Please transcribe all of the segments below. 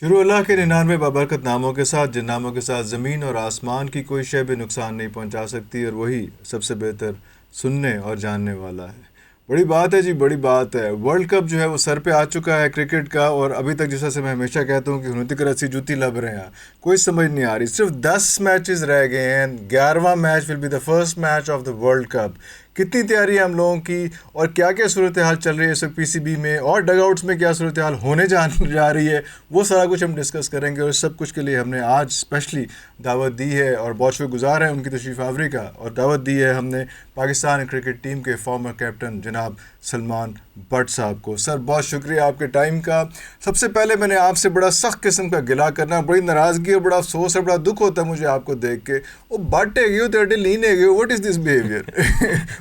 शुरू अल्लाह के 99 बाबरकत नामों के साथ, जिन नामों के साथ ज़मीन और आसमान की कोई शय भी नुकसान नहीं पहुंचा सकती, और वही सबसे बेहतर सुनने और जानने वाला है। बड़ी बात है जी, बड़ी बात है। वर्ल्ड कप जो है वो सर पे आ चुका है क्रिकेट का, और अभी तक जैसा से मैं हमेशा कहता हूँ कि हुनती कर रस्सी जूती लब रहे हैं, कोई समझ नहीं आ रही। सिर्फ 10 मैचेस रह गए हैं, 11वां match will be the first match of the world cup. कितनी तैयारी है हम लोगों की, और क्या क्या सूरत हाल चल रही है इस वक्त पीसीबी में, और डगआउट्स में क्या सूरत हाल होने जा रही है, वो सारा कुछ हम डिस्कस करेंगे। और इस सब कुछ के लिए हमने आज स्पेशली दावत दी है, और बहुत शुक्रगुजार है उनकी तशरीफ़ आवरी का। और दावत दी है हमने पाकिस्तान क्रिकेट टीम के फॉर्मर कैप्टन जनाब सलमान भट्ट साहब को। सर, बहुत शुक्रिया आपके टाइम का। सबसे पहले मैंने आपसे बड़ा सख्त किस्म का गिला करना, बड़ी नाराज़गी और बड़ा अफसोस है, बड़ा दुख होता है मुझे आपको देख के। वो बट है गयो तेरे लीन है गयो, what is this behaviour.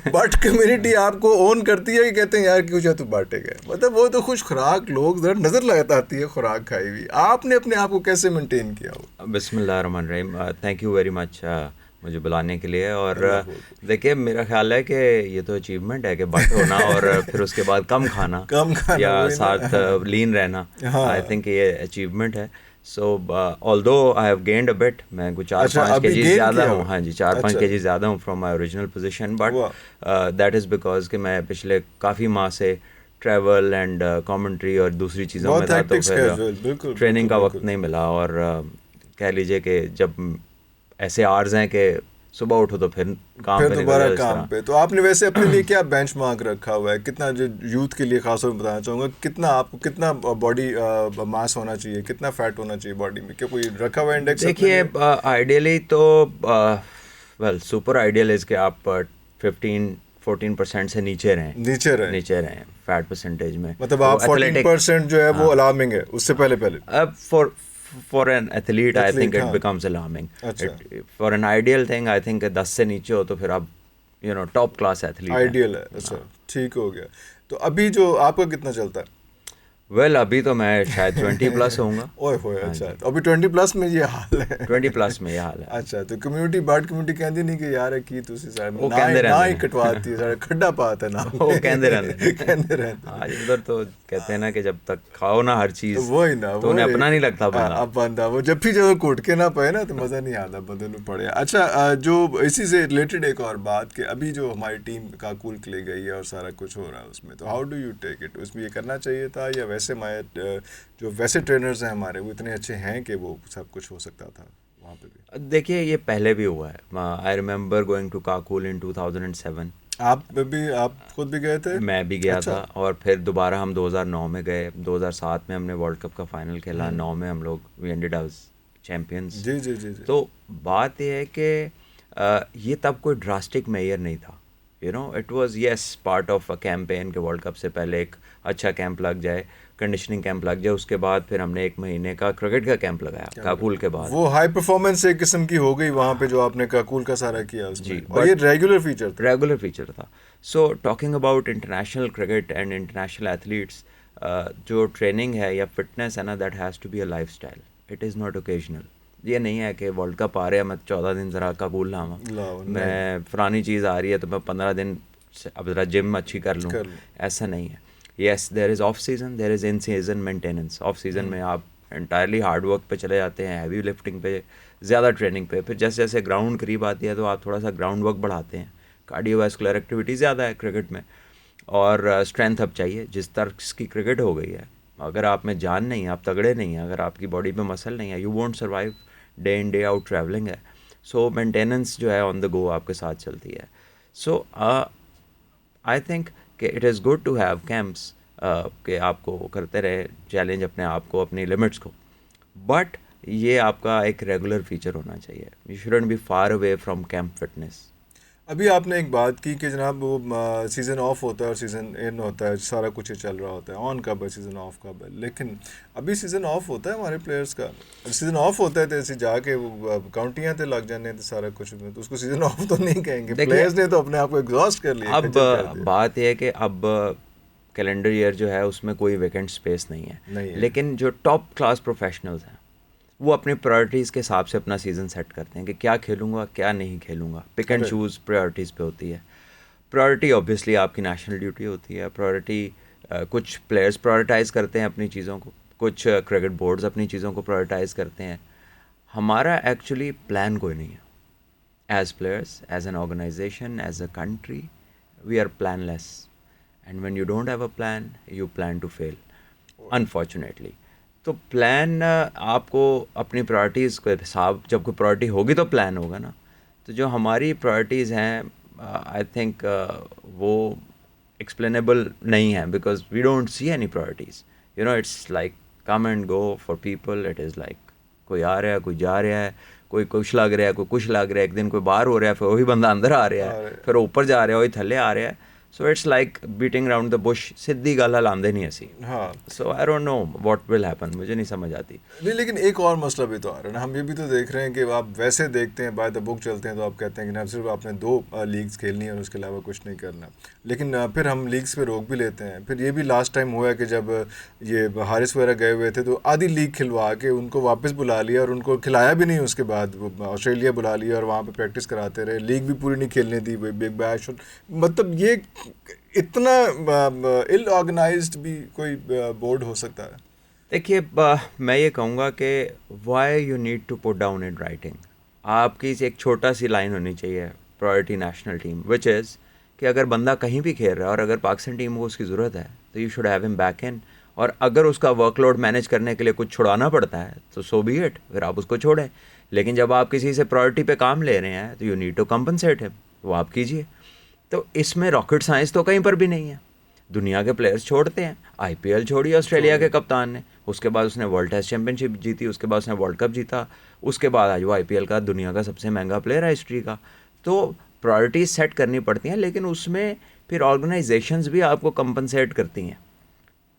But community आपको ओन करती है कि कहते हैं यार क्यों जा तू बांटे गए, मतलब वो तो खुश खुराक लोग, जरा नज़र लगाता आती है खुराक खाई हुई। आपने अपने आप को कैसे मेंटेन किया हो? बिस्मिल्लाहिर्रहमानिर्रहीम। थैंक यू वेरी मच मुझे बुलाने के लिए। और अल्लाह बहुत देखिए, मेरा ख्याल है कि ये तो अचीवमेंट है कि बट होना और फिर उसके बाद कम खाना कम खाना, या वही साथ ना। लीन रहना। आई हाँ। थिंक ये अचीवमेट है। सो although I have gained a bit, मैं कुछ चार अच्छा, पाँच अभी केजीज गेन ज़्यादा किया हूँ। हुआ? हाँ जी, 4-5 अच्छा। केजीज ज़्यादा हूँ from my original position, but वाह। दैट इज़ बिकॉज कि मैं पिछले काफ़ी माह से ट्रैवल एंड कमेंट्री और दूसरी चीज़ों में बहुत था, तो हेक्टिक फिर स्केड्यूल, बिल्कुल ट्रेनिंग बिल्कुल का वक्त बिल्कुल। नहीं मिला। और कह लीजिए कि जब ऐसे आवर्स हैं कि सुबह उठो तो फिर काम फिर पे निकल दोबारा जाओ, इस काम तरह। पे। तो आपने वैसे अपने लिए क्या बेंचमार्क रखा हुआ है? कितना, जो यूथ के लिए खास तौर पर बताना चाहूँगा, कितना आपको, कितना बॉडी मास होना चाहिए, कितना फैट होना चाहिए बॉडी में? क्या कोई रखा हुआ इंडेक्स अपने देखिए, लिए? आइडियली तो वेल सुपर आइडियल इज़ कि आप 15-14% से नीचे रहें। नीचे रहे? नीचे रहें फैट परसेंटेज में। मतलब तो आप एथलेटिक, 14% जो है वो हाँ, अलार्मिंग है उससे पहले पहले? अब for an athlete I think athlete, it हाँ। Becomes alarming. अच्छा। It for an ideal thing I think 10 से नीचे हो तो फिर आप टॉप क्लास एथलीट हैं। आइडियल है, अच्छा। हाँ। ठीक हो गया। तो अभी जो आपका कितना चलता है? वेल अभी तो मैं शायद 20+ होऊंगा। ओए होए, हाँ अच्छा, जी, तो अभी 20+ में ये हाल है। 20+ में ये हाल है। अच्छा, तो कम्युनिटी, बर्ड कम्युनिटी कहती नहीं कि यार की तुसी सारे वो ना ही कहते ना रहते ही ने। कटवाती है, सारे खड्डा पाता है नाम वो कहते रहते में। ने। कहते रहते आज हैं। उधर तो कहते हैं ना कि जब तक खाओ ना हर चीज़ वही ना, तो वो उन्हें अपना एक नहीं लगता बंदा। अब बंदा वो जब भी जब कोट के ना पाए ना तो मज़ा नहीं आता बंदे ਨੂੰ पड़े। अच्छा, जो इसी से रिलेटेड एक और बात कि अभी जो हमारी टीम काकुल के लिए गई है और सारा कुछ हो रहा है उसमें, तो how do you take it? उसमें ये करना चाहिए था, या वैसे हमारे जो वैसे ट्रेनर्स हैं हमारे वो इतने अच्छे हैं कि वो सब कुछ हो सकता था वहाँ पे भी? देखिए, ये पहले भी हुआ है। I remember going to Kakul in 2007। आप खुद भी गए थे? मैं भी गया अच्छा। था, और फिर दोबारा हम 2009 में गए। 2007 में हमने वर्ल्ड कप का फाइनल खेला। 9 में हम लोग वी एंडेड अस चैम्पियंस। जी जी जी जी। तो बात यह है कि ये तब कोई ड्रास्टिक मेजर नहीं था। It was yes part of a campaign कि वर्ल्ड कप से पहले एक अच्छा कैंप लग जाए, कंडीशनिंग कैंप लग जाए। उसके बाद फिर हमने 1 महीने का क्रिकेट का कैंप लगाया क्या काकुल के लगा, बाद। वो हाई परफॉर्मेंस एक किस्म की हो गई वहाँ पे जो आपने काकुल का सारा किया उसमें, जी, और ये बट रेगुलर फीचर था? रेगुलर फीचर था। So talking about international cricket and international athletes, जो ट्रेनिंग है या फिटनेस है ना, that has to be a lifestyle. It is not occasional. ये नहीं है कि वर्ल्ड कप आ रहा है मैं 14 दिन ज़रा काबूल लावा, लाओ नहीं। मैं फलानी चीज़ आ रही है तो मैं 15 दिन अब ज़रा जिम अच्छी कर लूँ। कर लो। ऐसा नहीं है। Yes, there is off season, there is in season maintenance. Off season में आप एंटायरली हार्ड वर्क पे चले जाते हैं, हैवी लिफ्टिंग पे, ज़्यादा ट्रेनिंग पे। फिर जैसे जैसे ग्राउंड करीब आती है तो आप थोड़ा सा ग्राउंड वर्क बढ़ाते हैं। कार्डियोवास्कुलर एक्टिविटी ज़्यादा है क्रिकेट में, और स्ट्रेंथ अब चाहिए। जिस तरह की क्रिकेट हो गई है, अगर आप में जान नहीं है, आप तगड़े नहीं हैं, अगर आपकी बॉडी पे मसल नहीं है, you won't survive. Day in day out travelling है। सो मेंटेनेंस जो है ऑन द गो आपके साथ चलती है। सो आई थिंक कि it is good to have camps, कि आपको करते रहे चैलेंज अपने आप को, अपनी लिमिट्स को। बट ये आपका एक रेगुलर फीचर होना चाहिए। You shouldn't be far away from camp fitness. अभी आपने एक बात की कि जनाब वो सीज़न ऑफ होता है और सीज़न इन होता है, सारा कुछ ही चल रहा होता है, ऑन कब है, सीज़न ऑफ कब है। लेकिन अभी सीज़न ऑफ होता है हमारे प्लेयर्स का। सीज़न ऑफ होता है तो ऐसे जाके वो काउंटियाँ तो लग जाने तो सारा कुछ में, तो उसको सीज़न ऑफ तो नहीं कहेंगे। देखिए, प्लेयर्स ने तो अपने आप को एग्जॉस्ट कर लिया, अब खज्जल कर दिया। बात यह है कि अब कैलेंडर ईयर जो है उसमें कोई वैकेंट स्पेस नहीं है। नहीं है। लेकिन जो टॉप क्लास प्रोफेशनल्स हैं वो अपनी प्रायोरिटीज़ के हिसाब से अपना सीज़न सेट करते हैं कि क्या खेलूँगा क्या नहीं खेलूँगा। पिक एंड अरे चूज़ प्रायोरिटीज़ पे होती है। प्रायोरिटी ऑब्वियसली आपकी नेशनल ड्यूटी होती है। प्रायोरिटी कुछ प्लेयर्स प्रायोरिटाइज़ करते हैं अपनी चीज़ों को, कुछ क्रिकेट बोर्ड्स अपनी चीज़ों को प्रायोरिटाइज करते हैं. हमारा एक्चुअली प्लान कोई नहीं है. As players, as an organization, as a country, we are planless. And when you don't have a plan, you plan to fail, unfortunately. तो प्लान आपको अपनी प्रायोरिटीज़ के हिसाब, जब कोई प्रायोरिटी होगी तो प्लान होगा ना. तो जो हमारी प्रायोरिटीज़ हैं, आई थिंक वो एक्सप्लेनेबल नहीं है, because we don't see any priorities. You know, it's like come and go for people. It is like कोई आ रहा है, कोई जा रहा है, कोई कुछ लग रहा है, कोई कुछ लग रहा है. एक दिन कोई बाहर हो रहा है, फिर वही बंदा अंदर आ रहा है, फिर ऊपर जा रहा है, वही थल्ले आ रहा है. So it's like beating round the bush. सीधी गल लांदे नहीं असी. हाँ. So I don't know what will happen. मुझे नहीं समझ आती. नहीं, लेकिन एक और मसला भी तो आ रहा है ना. हम ये भी तो देख रहे हैं कि आप वैसे देखते हैं, बाय द बुक चलते हैं, तो आप कहते हैं कि ना सिर्फ आपने 2 लीग्स खेलनी है और उसके अलावा कुछ नहीं करना. लेकिन फिर हम लीग्स पे रोक भी लेते हैं. फिर ये भी लास्ट टाइम हुआ है कि जब ये हारिस वगैरह गए हुए थे, तो आधी लीग खिलवा के उनको वापस बुला लिया और उनको खिलाया भी नहीं. उसके बाद ऑस्ट्रेलिया बुला लिया और वहाँ पे प्रैक्टिस कराते रहे. लीग भी पूरी नहीं खेलने दी बिग बैश. मतलब ये इतना इल ऑर्गेनाइज्ड भी कोई बोर्ड हो सकता है. देखिए, मैं ये कहूँगा कि why you need to put down in writing. आपकी एक छोटा सी लाइन होनी चाहिए, priority national team, which is कि अगर बंदा कहीं भी खेल रहा है और अगर पाकिस्तान टीम को उसकी ज़रूरत है, तो you should have him back in. और अगर उसका वर्कलोड मैनेज करने के लिए कुछ छुड़ाना पड़ता है, तो सो बी इट, फिर आप उसको छोड़ें. लेकिन जब आप किसी से प्रायोरिटी पे काम ले रहे हैं, तो you need to compensate him, वो आप कीजिए. तो इसमें रॉकेट साइंस तो कहीं पर भी नहीं है. दुनिया के प्लेयर्स छोड़ते हैं. आईपीएल छोड़ी ऑस्ट्रेलिया के कप्तान ने, उसके बाद उसने वर्ल्ड टेस्ट चैंपियनशिप जीती, उसके बाद उसने वर्ल्ड कप जीता, उसके बाद आज वो आईपीएल का दुनिया का सबसे महंगा प्लेयर है हिस्ट्री का. तो प्रायोरिटीज सेट करनी पड़ती हैं, लेकिन उसमें फिर ऑर्गेनाइजेशंस भी आपको कंपनसेट करती हैं.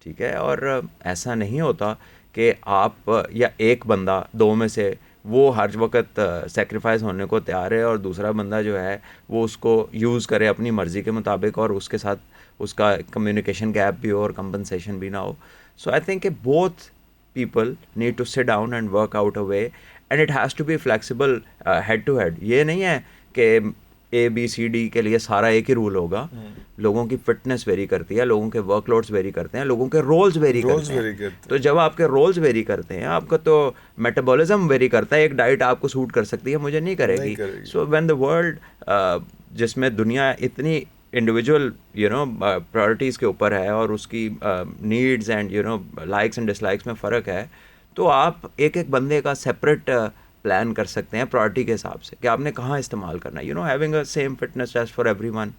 ठीक है. और ऐसा नहीं होता कि आप या एक बंदा 2 में से वो हर वक्त सेक्रीफाइस होने को तैयार है और दूसरा बंदा जो है वो उसको यूज़ करे अपनी मर्ज़ी के मुताबिक और उसके साथ उसका कम्युनिकेशन गैप भी हो और कंपनसेशन भी ना हो. So I think both people need to sit down and work out a way, and it has to be flexible head to head. ये नहीं है कि ABCD के लिए सारा एक ही रूल होगा. लोगों की फिटनेस वेरी करती है, लोगों के वर्कलोड्स वेरी करते हैं, लोगों के रोल्स वेरी करते हैं. तो जब आपके रोल्स वेरी करते हैं, आपका तो मेटाबॉलिज्म वेरी करता है. एक डाइट आपको सूट कर सकती है, मुझे नहीं करेगी. सो व्हेन द वर्ल्ड जिसमें दुनिया इतनी इंडिविजुअल प्रायोरिटीज़ के ऊपर है और उसकी needs and likes and dislikes में फ़र्क है, तो आप एक एक बंदे का सेपरेट प्लान कर सकते हैं प्रायोरिटी के हिसाब से कि आपने कहाँ इस्तेमाल करना है. Having a same fitness test for everyone,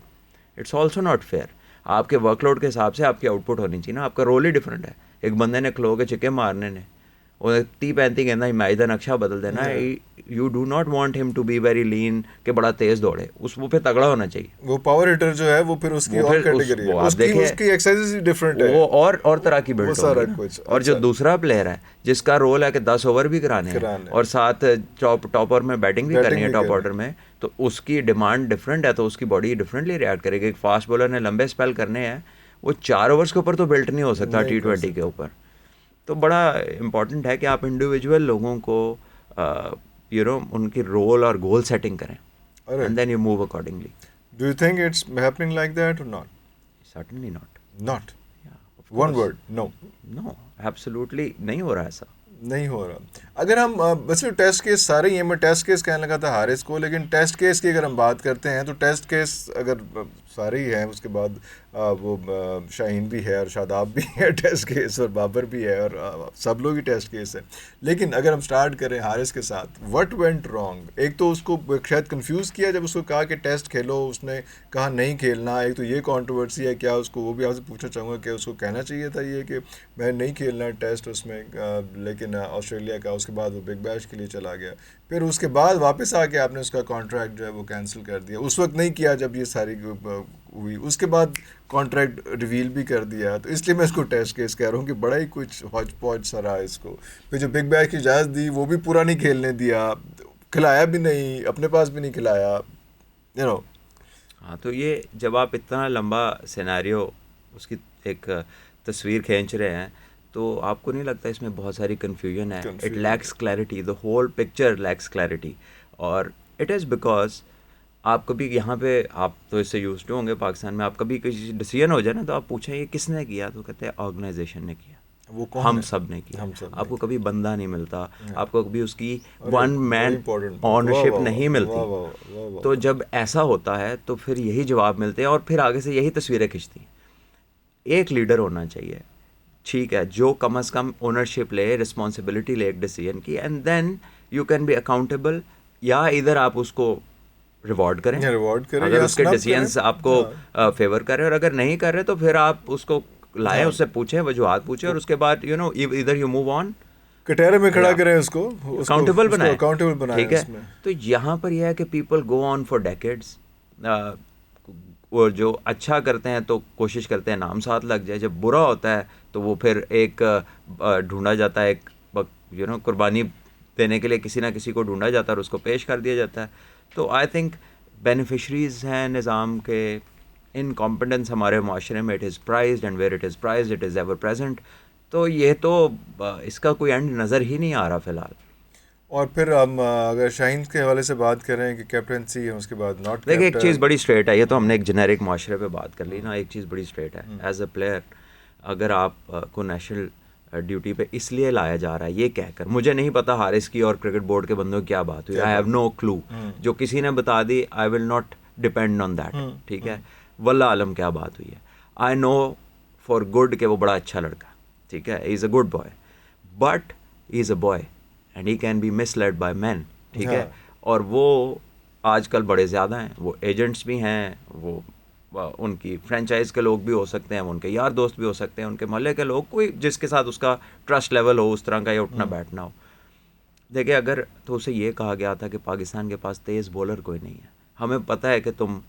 it's also not fair. आपके वर्कलोड के हिसाब से आपकी आउटपुट होनी चाहिए ना. आपका रोल ही डिफरेंट है. एक बंदे ने खलो के चिक्के मारने ने और 30-35 कहना मैच का नक्शा बदल देना. You do not want him to be very lean कि बड़ा तेज दौड़े. वो फिर तगड़ा होना चाहिए. वो पावर हिटर जो है वो फिर उसकी और कैटेगरी है. उसकी एक्सरसाइज ही डिफरेंट है. वो और तरह की बिल्ड होगी. और जो दूसरा प्लेयर है जिसका रोल है कि 10 ओवर भी कराने हैं और साथ टॉप ऑर्डर में बैटिंग भी करनी है, टॉप ऑर्डर में, तो उसकी डिमांड डिफरेंट है. तो उसकी बॉडी डिफरेंटली रिएक्ट करेगी. एक फास्ट बॉलर ने लंबे स्पेल करने हैं, वो 4 ओवर्स के ऊपर तो बिल्ट नहीं हो सकता T20 के ऊपर. तो बड़ा इम्पॉर्टेंट है कि आप इंडिविजुअल लोगों को उनकी रोल और गोल सेटिंग करें, and then you move accordingly. Do you think it's happening like that और not? Certainly not. Not one word, no. No, absolutely नहीं हो रहा ऐसा. नहीं हो रहा. अगर हम वैसे टेस्ट केस सारे ही हैं, मैं टेस्ट केस कहने लगा था हारिस को, लेकिन टेस्ट केस की अगर हम बात करते हैं तो टेस्ट केस अगर सारे ही हैं, उसके बाद वो शाहीन भी है और शादाब भी है टेस्ट केस, और बाबर भी है, और सब लोग ही टेस्ट केस है. लेकिन अगर हम स्टार्ट करें हारिस के साथ, व्हाट वेंट रॉन्ग? एक तो उसको शायद कंफ्यूज किया जब उसको कहा कि टेस्ट खेलो, उसने कहा नहीं खेलना. एक तो ये कंट्रोवर्सी है. क्या उसको, वो भी आपसे पूछना चाहूँगा कि उसको कहना चाहिए था ये कि मैं नहीं खेलना टेस्ट उसमें, लेकिन ऑस्ट्रेलिया का, उसके बाद वो बिग बैश के लिए चला गया, फिर उसके बाद वापस आके आपने उसका कॉन्ट्रैक्ट जो है वो कैंसिल कर दिया. उस वक्त नहीं किया जब ये सारी हुई, उसके बाद कॉन्ट्रैक्ट रिवील भी कर दिया. तो इसलिए मैं इसको टेस्ट केस कह रहा हूँ कि बड़ा ही कुछ हौच पौच सा रहा इसको. फिर जो बिग बैश की इजाज़त दी वो भी पूरा नहीं खेलने दिया, खिलाया भी नहीं, अपने पास भी नहीं खिलाया. हाँ, तो ये जब आप इतना लंबा सिनेरियो उसकी एक तस्वीर खींच रहे हैं, तो आपको नहीं लगता इसमें बहुत सारी कन्फ्यूजन है? It lacks clarity, the whole picture lacks clarity. और इट इज़ बिकॉज आप कभी यहाँ पे, आप तो इससे यूज टू होंगे पाकिस्तान में, आप कभी किसी डिसीजन हो जाए ना, तो आप पूछें ये किसने किया, तो कहते हैं ऑर्गेनाइजेशन ने किया. वो कौन हम है? सब ने किया। हम सब ने आपको कभी बंदा नहीं मिलता, हाँ। आपको कभी उसकी अरे, वन very मैन important बात। ऑनरशिप वाह, वाह, नहीं वाह, मिलती। वाह, वाह, वाह, वाह, तो वाह। जब ऐसा होता है तो फिर यही जवाब मिलते हैं और फिर आगे से यही तस्वीरें खिंचती हैं। एक लीडर होना चाहिए, ठीक है, जो कम से कम ओनरशिप ले, रिस्पॉन्सिबिलिटी ले एक डिसीजन की, and then you can be accountable. या इधर आप उसको रिवॉर्ड करें या रिवॉर्ड करें अगर या उसके स्नब करें। डिसीजंस आपको हाँ, फेवर करें, और अगर नहीं कर रहे तो फिर आप उसको लाएं, हाँ, उससे पूछें, वजूहात पूछें, और उसके बाद इधर यू मूव ऑन कटहरे में खड़ा या करें उसको, उसको अकाउंटेबल उसको बनाएं। अकाउंटेबल बनाएं ठीक है, उसमें। तो यहाँ पर यह है कि people go on for decades. वो जो अच्छा करते हैं तो कोशिश करते हैं नाम साथ लग जाए, जब बुरा होता है तो वो फिर एक ढूंढा जाता है, एक कुर्बानी देने के लिए किसी ना किसी को ढूंढा जाता है और उसको पेश कर दिया जाता है। तो आई थिंक बेनिफिशरीज हैं निज़ाम के, इनकॉम्पिटेंस हमारे माशरे में, it is prized, and where it is prized it is ever present. तो ये तो इसका कोई एंड नज़र ही नहीं आ रहा फ़िलहाल। और फिर हम अगर शाहीन के हवाले से बात करें कि कैप्टनसी है, उसके बाद नॉट देखिए, एक चीज़ कैप्टन। बड़ी स्ट्रेट है, ये तो हमने एक जेनेरिक माशरे पे बात कर ली ना, एक चीज़ बड़ी स्ट्रेट है। एज अ प्लेयर अगर आप को नेशनल ड्यूटी पे इसलिए लाया जा रहा है ये कहकर, मुझे नहीं पता हारिस की और क्रिकेट बोर्ड के बंदों की क्या बात हुई, आई हैव नो क्लू, जो किसी ने बता दी I will not depend on that, ठीक है, वल्ला आलम क्या बात हुई है। आई नो फॉर गुड कि वो बड़ा अच्छा लड़का, ठीक है, he is a good boy, but he is a boy and he can be misled by man, ठीक है। हाँ। और वो आजकल बड़े ज़्यादा हैं, वो एजेंट्स भी हैं, वो उनकी फ्रेंचाइज के लोग भी हो सकते हैं, वो उनके यार दोस्त भी हो सकते हैं, उनके मोहल्ले के लोग, कोई जिसके साथ उसका ट्रस्ट लेवल हो उस तरह का, या उठना बैठना हो। देखिए, अगर तो उसे ये कहा गया था कि पाकिस्तान के पास तेज़ बॉलर कोई नहीं है, हमें पता है कि तुम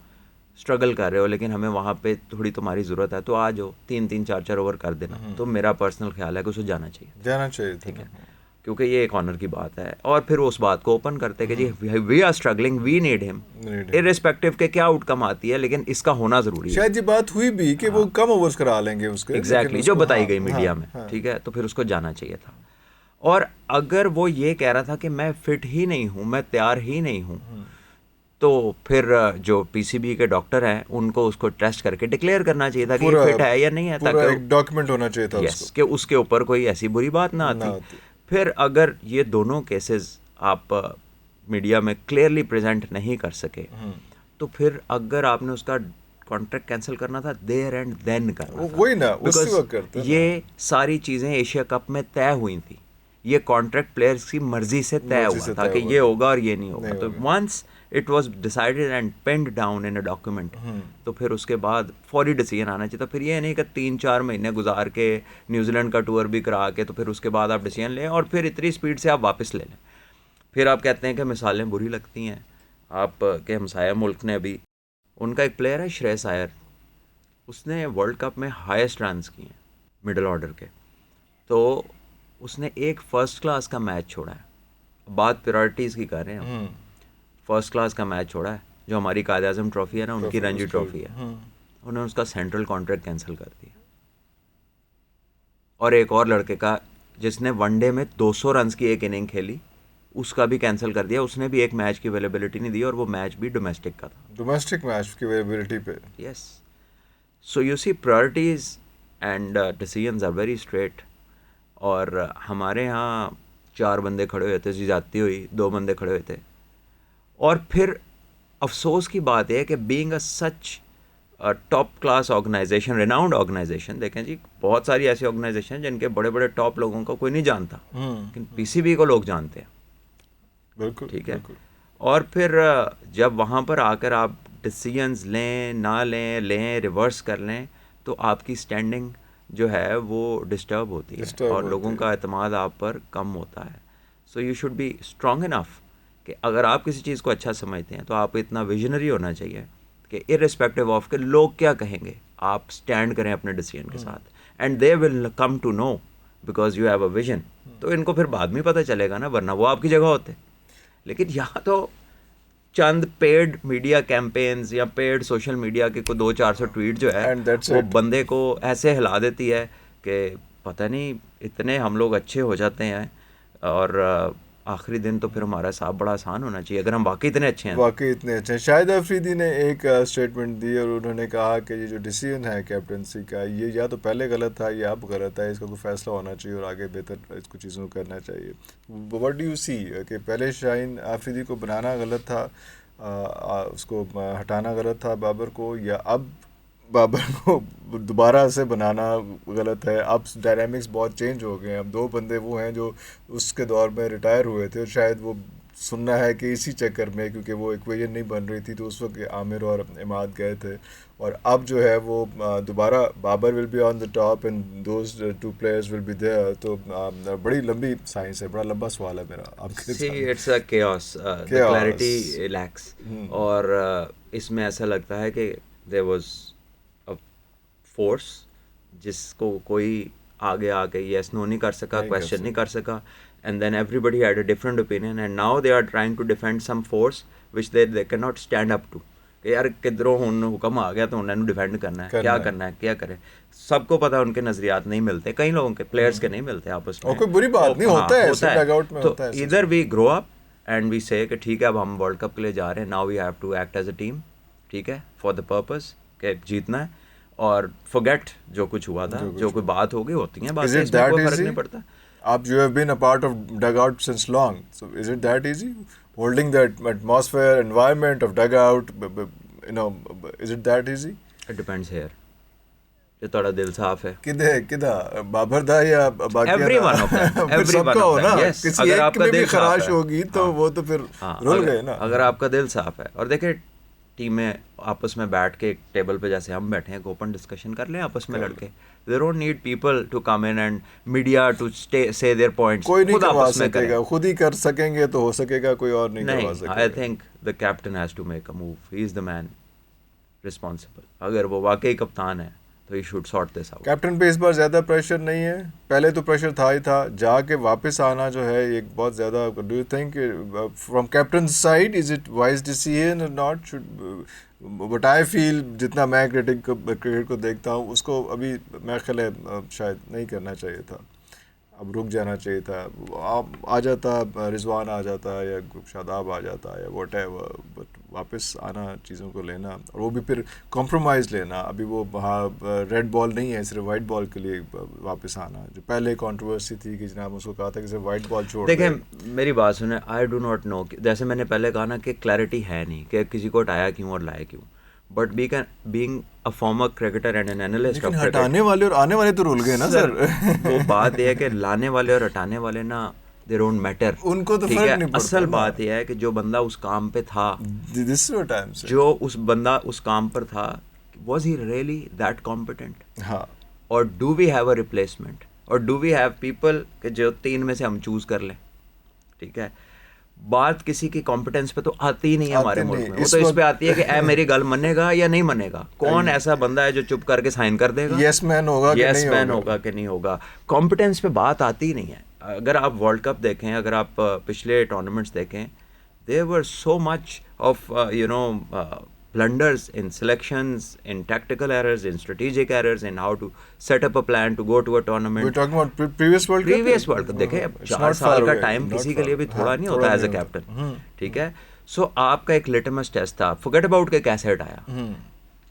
स्ट्रगल कर रहे हो लेकिन हमें वहाँ पे थोड़ी तुम्हारी ज़रूरत है, तो आ जाओ 3-3 4-4 ओवर कर देना, तो मेरा पर्सनल ख्याल है कि उसे जाना चाहिए, ठीक है, क्योंकि ये एक ऑनर की बात है। और फिर वो उस बात को ओपन करते कि जी we are struggling, we need him, irrespective के क्या आउटकम आती है, लेकिन इसका होना ज़रूरी है। शायद ये बात हुई भी कि वो कम ओवर्स करा लेंगे उसके, एग्जैक्टली, जो बताई गई मीडिया में, ठीक है, तो फिर उसको जाना चाहिए था। और अगर वो ये कह रहा था कि मैं फिट ही नहीं हूँ, मैं तैयार ही नहीं हूँ, तो फिर जो पीसीबी के डॉक्टर हैं उनको उसको टेस्ट करके डिक्लेयर करना चाहिए था कि ये फिट है या नहीं है, पूरा एक डॉक्यूमेंट होना चाहिए था यस, उसको, कि उसके ऊपर कोई ऐसी बुरी बात ना आती। फिर अगर ये दोनों केसेस आप मीडिया में क्लियरली प्रेजेंट नहीं कर सके, तो फिर अगर आपने उसका कॉन्ट्रैक्ट कैंसिल करना था, देयर एंड देन करना था, वही ना, उसी वक्त करते बिकॉज ये सारी चीज़ें एशिया कप में तय हुई थी, ये कॉन्ट्रैक्ट प्लेयर्स की मर्जी से तय हुआ था कि ये होगा और ये नहीं होगा। तो once it was decided and penned down in a document, तो फिर उसके बाद फौरी डिसीजन आना चाहिए था। फिर ये नहीं कि 3-4 महीने गुजार के न्यूजीलैंड का टूर भी करा के तो फिर उसके बाद आप डिसीजन लें और फिर इतनी स्पीड से आप वापस ले लें। फिर आप कहते हैं कि मिसालें बुरी लगती हैं। आप के हमसाया मुल्क ने अभी, उनका एक प्लेयर है श्रेयस अय्यर, उसने वर्ल्ड कप में हाईएस्ट रन्स किए हैं मिडल ऑर्डर के, तो उसने एक फ़र्स्ट क्लास का मैच छोड़ा है। बात प्रायोरिटीज़ की कर रहे हैं हम, फर्स्ट क्लास का मैच छोड़ा है, जो हमारी कायद आज़म ट्रॉफी है ना, उनकी रणजी ट्रॉफी है, उन्होंने उसका सेंट्रल कॉन्ट्रैक्ट कैंसिल कर दिया। और एक और लड़के का जिसने वनडे में 200 रन्स की एक इनिंग खेली, उसका भी कैंसिल कर दिया, उसने भी एक मैच की अवेलेबिलिटी नहीं दी और वो मैच भी डोमेस्टिक का था, डोमेस्टिक मैच की अवेलेबिलिटी पे। Yes, so you see priorities and decisions are very straight. और हमारे यहाँ 4 बंदे खड़े हुए थे, ज्यादती हुई, 2 बंदे खड़े हुए थे। और फिर अफसोस की बात है कि being a such top class organisation, renowned organisation, देखें जी बहुत सारी ऐसी ऑर्गेनाइजेशन हैं जिनके बड़े बड़े टॉप लोगों को कोई नहीं जानता, लेकिन पीसीबी को लोग जानते हैं, बिल्कुल, ठीक है। बिल्कुल। और फिर जब वहाँ पर आकर आप डिसीजंस लें ना लें रिवर्स कर लें, तो आपकी स्टैंडिंग जो है वो डिस्टर्ब होती है और लोगों का एतमाद आप पर कम होता है। So you should be strong enough कि अगर आप किसी चीज़ को अच्छा समझते हैं तो आप इतना विजनरी होना चाहिए कि इररिस्पेक्टिव ऑफ के लोग क्या कहेंगे, आप स्टैंड करें अपने डिसीजन के साथ, and they will come to know because you have a vision. तो इनको फिर बाद में पता चलेगा ना, वरना वो आपकी जगह होते। लेकिन यहाँ तो चंद पेड मीडिया कैंपेन्स या पेड सोशल मीडिया के को 200-400 ट्वीट जो है वो बंदे को ऐसे हिला देती है कि पता नहीं, इतने हम लोग अच्छे हो जाते हैं और आखिरी दिन तो फिर हमारा हिसाब बड़ा आसान होना चाहिए अगर हम वाकई इतने अच्छे हैं। वाकई इतने अच्छे हैं। शाहिद अफरीदी ने एक स्टेटमेंट दी और उन्होंने कहा कि ये जो डिसीजन है कैप्टनसी का, ये या तो पहले गलत था या अब गलत है, इसका कोई फैसला होना चाहिए और आगे बेहतर इसको चीज़ों को करना चाहिए। व्हाट डू यू सी कि पहले शाहिद अफरीदी को बनाना गलत था, उसको हटाना गलत था बाबर को, या अब बाबर को दोबारा से बनाना गलत है? अब डायनामिक्स बहुत चेंज हो गए हैं, अब दो बंदे वो हैं जो उसके दौर में रिटायर हुए थे और शायद वो सुनना है कि इसी चक्कर में, क्योंकि वो इक्वेशन नहीं बन रही थी तो उस वक्त आमिर और इमाद गए थे, और अब जो है वो दोबारा Babar will be on the top and those two players will be there. तो बड़ी लंबी साइंस है, बड़ा लंबा सवाल है मेरा आपके सी सामने। It's a chaos, the clarity lakhs. और इसमें ऐसा लगता है कि देयर वाज अ फोर्स जिसको कोई आगे आके यस नो नहीं कर सका, नहीं कर क्वेश्चन नहीं कर सका, and then everybody had a different opinion and now they are trying to defend some force which they cannot stand up to कि यार किधरों हुन हुक्म आ गया तो उन्हें डिफेंड करना है, क्या करना है, क्या करें। सबको पता है उनके नजरियात नहीं मिलते, कई लोगों के प्लेयर्स के नहीं मिलते आपस में, और कोई बुरी बात नहीं, होता है ऐसे डगआउट में, तो होता है। इधर we grow up and we say कि ठीक है अब हम वर्ल्ड कप के लिए जा रहे हैं, now we have to act as a team, ठीक है, फॉर द पर्पस कि जीतना है, और फॉरगेट जो कुछ हुआ था, जो कोई बात हो गई होती है, बात इसमें कोई फर्क नहीं पड़ता। You have been a part of dugout since long, so is it that easy holding that atmosphere, environment of dugout, is it that easy? It depends here ਜੇ ਤੁਹਾਡਾ ਦਿਲ ਸਾਫ਼ ਹੈ। किदा बाबर दा या बाकी Everyone of them, फिर everyone सबका of हो them, ना, yes, किसी अगर एक आपका में भी दिल साफ खराश है, होगी तो हाँ, वो तो फिर हाँ, रुल गए ना। अगर आपका दिल साफ है, और देखिए टीमें आपस में बैठ के एक टेबल पे जैसे हम बैठे हैं, ओपन डिस्कशन कर लें आपस में लड़के, they don't need people to come in and media to say their points, कोई नहीं खुद करवा आपस में करें। सकेगा, खुद ही कर सकेंगे तो हो सकेगा, कोई और नहीं करवा नहीं, सकेगा। I think the captain has to make a move, he is the man responsible. अगर वो वाकई कप्तान है तो he should sort this out. Captain पे इस बार ज़्यादा प्रेशर नहीं है, पहले तो प्रेशर था ही था, जाके वापस आना जो है एक बहुत ज़्यादा। Do you think from captain side is it wise decision और not should, but I feel जितना मैं क्रिकेट को देखता हूँ उसको अभी मैं ख्याल है शायद नहीं करना चाहिए था, अब रुक जाना चाहिए था। आप आ जाता, रिजवान आ जाता या शादाब आ जाता या वट एवर, बट वापस आना, चीज़ों को लेना, और वो भी फिर कॉम्प्रोमाइज़ लेना। अभी वो रेड बॉल नहीं है, सिर्फ वाइट बॉल के लिए वापस आना, जो पहले कंट्रोवर्सी थी कि जनाब उसको कहा था कि सिर्फ वाइट बॉल छोड़ देखें, मेरी बात सुने, आई डू नॉट नो, जैसे मैंने पहले कहा ना कि क्लैरिटी है नहीं कि किसी को हटाया क्यों और लाया क्यों, but being a former cricketer and an analyst of cricket, हटाने वाले और आने वाले तो रुल गए ना सर। वो बात ये है कि लाने वाले और हटाने वाले ना, दे डोंट मैटर, उनको तो ठीक फर्क है। नहीं पड़ता असल ना। बात यह है कि जो बंदा उस काम पे था, this is what I am saying, जो उस बंदा उस काम पर था, was he really that competent, हाँ, और do we have a replacement, और डू वी हैव पीपल कि जो तीन में से हम चूज कर लें, ठीक है। बात किसी की कॉम्पिटेंस पे तो आती ही नहीं है हमारे मुल्क में, वो तो इस पे आती है कि ए मेरी गल मनेगा या नहीं मनेगा, कौन ऐसा बंदा है जो चुप करके साइन कर देगा, यस मैन होगा कि नहीं होगा, होगा कि नहीं होगा। कॉम्पिटेंस पे बात आती ही नहीं है। अगर आप वर्ल्ड कप देखें, अगर आप पिछले टूर्नामेंट्स देखें, there were so much of blunders in selections, in tactical errors, in strategic errors, in how to set up a plan to go to a tournament. we're talking about previous world cup, previous world cup देखें, अब It's 4 not साल far का away, time not किसी के far. लिए भी थोड़ा हाँ, नहीं थोड़ा होता एज अ नहीं होता। कैप्टन, ठीक है। सो आपका एक लिटमस टेस्ट था, फॉरगेट अबाउट के कैसे हटाया,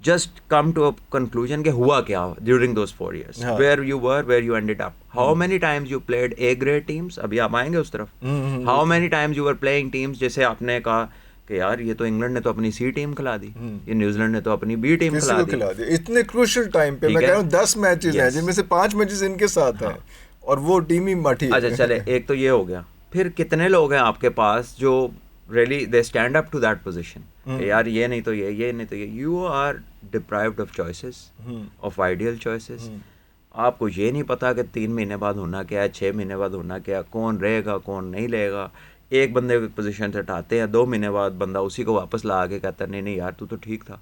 just come to a conclusion के हुआ क्या during those 4 years, where you were, where you ended up, how many times you played A grade teams, अभी आप आएंगे उस तरफ, how many times you were playing teams, जैसे आपने कहा कि यार ये तो इंग्लैंड ने तो अपनी सी टीम खिला दी, ये न्यूजीलैंड ने तो अपनी बी टीम खिला दी, इतने क्रूशियल टाइम पे। मैं कह रहा हूँ 10 मैचेस हैं जिनमें से 5 मैचेस इनके साथ हैं और वो टीम ही मठी है। अच्छा चले, एक तो ये हो गया, फिर कितने लोग हैं आपके पास जो really they stand up to that position, यार ये नहीं तो ये नहीं तो ये, you are deprived of choices, of ideal choices. आपको ये नहीं पता कि 3 महीने बाद होना क्या है, 6 महीने बाद होना क्या है, कौन रहेगा कौन नहीं रहेगा। एक बंदे को पोजीशन से हटाते हैं, 2 महीने बाद बंदा उसी को वापस ला के कहता है नहीं यार तू तो ठीक था।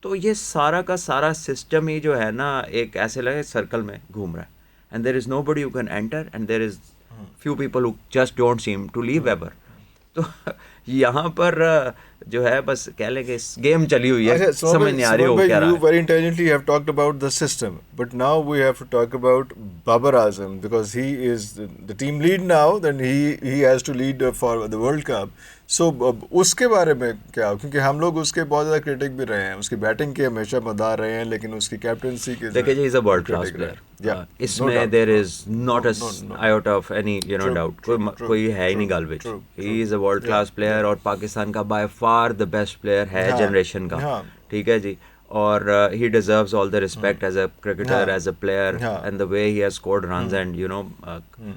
तो ये सारा का सारा सिस्टम ही जो है ना, एक ऐसे लगे सर्कल में घूम रहा है, and there is nobody who can enter and there is few people who just don't seem to leave ever. तो यहाँ पर जो है बस कह लेंगे गेम चली हुई है, अच्छा, समझ नहीं आ रही हो क्या रहा you है। very intelligently have talked about the system, but now we have to talk about Babar Azam because he is the team lead now. Then he has to lead for the World Cup. So उसके बारे में क्या, क्योंकि हम लोग उसके बहुत ज़्यादा क्रिटिक भी रहे हैं, उसकी बैटिंग के हमेशा मदार रहे हैं, लेकिन उसकी कैप्टनसी के देखिए जी, is a world class player, इसमें there is not a iota of any doubt, कोई है ही नहीं गालबेज, he is a world class player और पाकिस्तान का by far the best player है जनरेशन का, ठीक है जी, और he deserves all the respect as a cricketer, as a player, and the way he has scored runs, and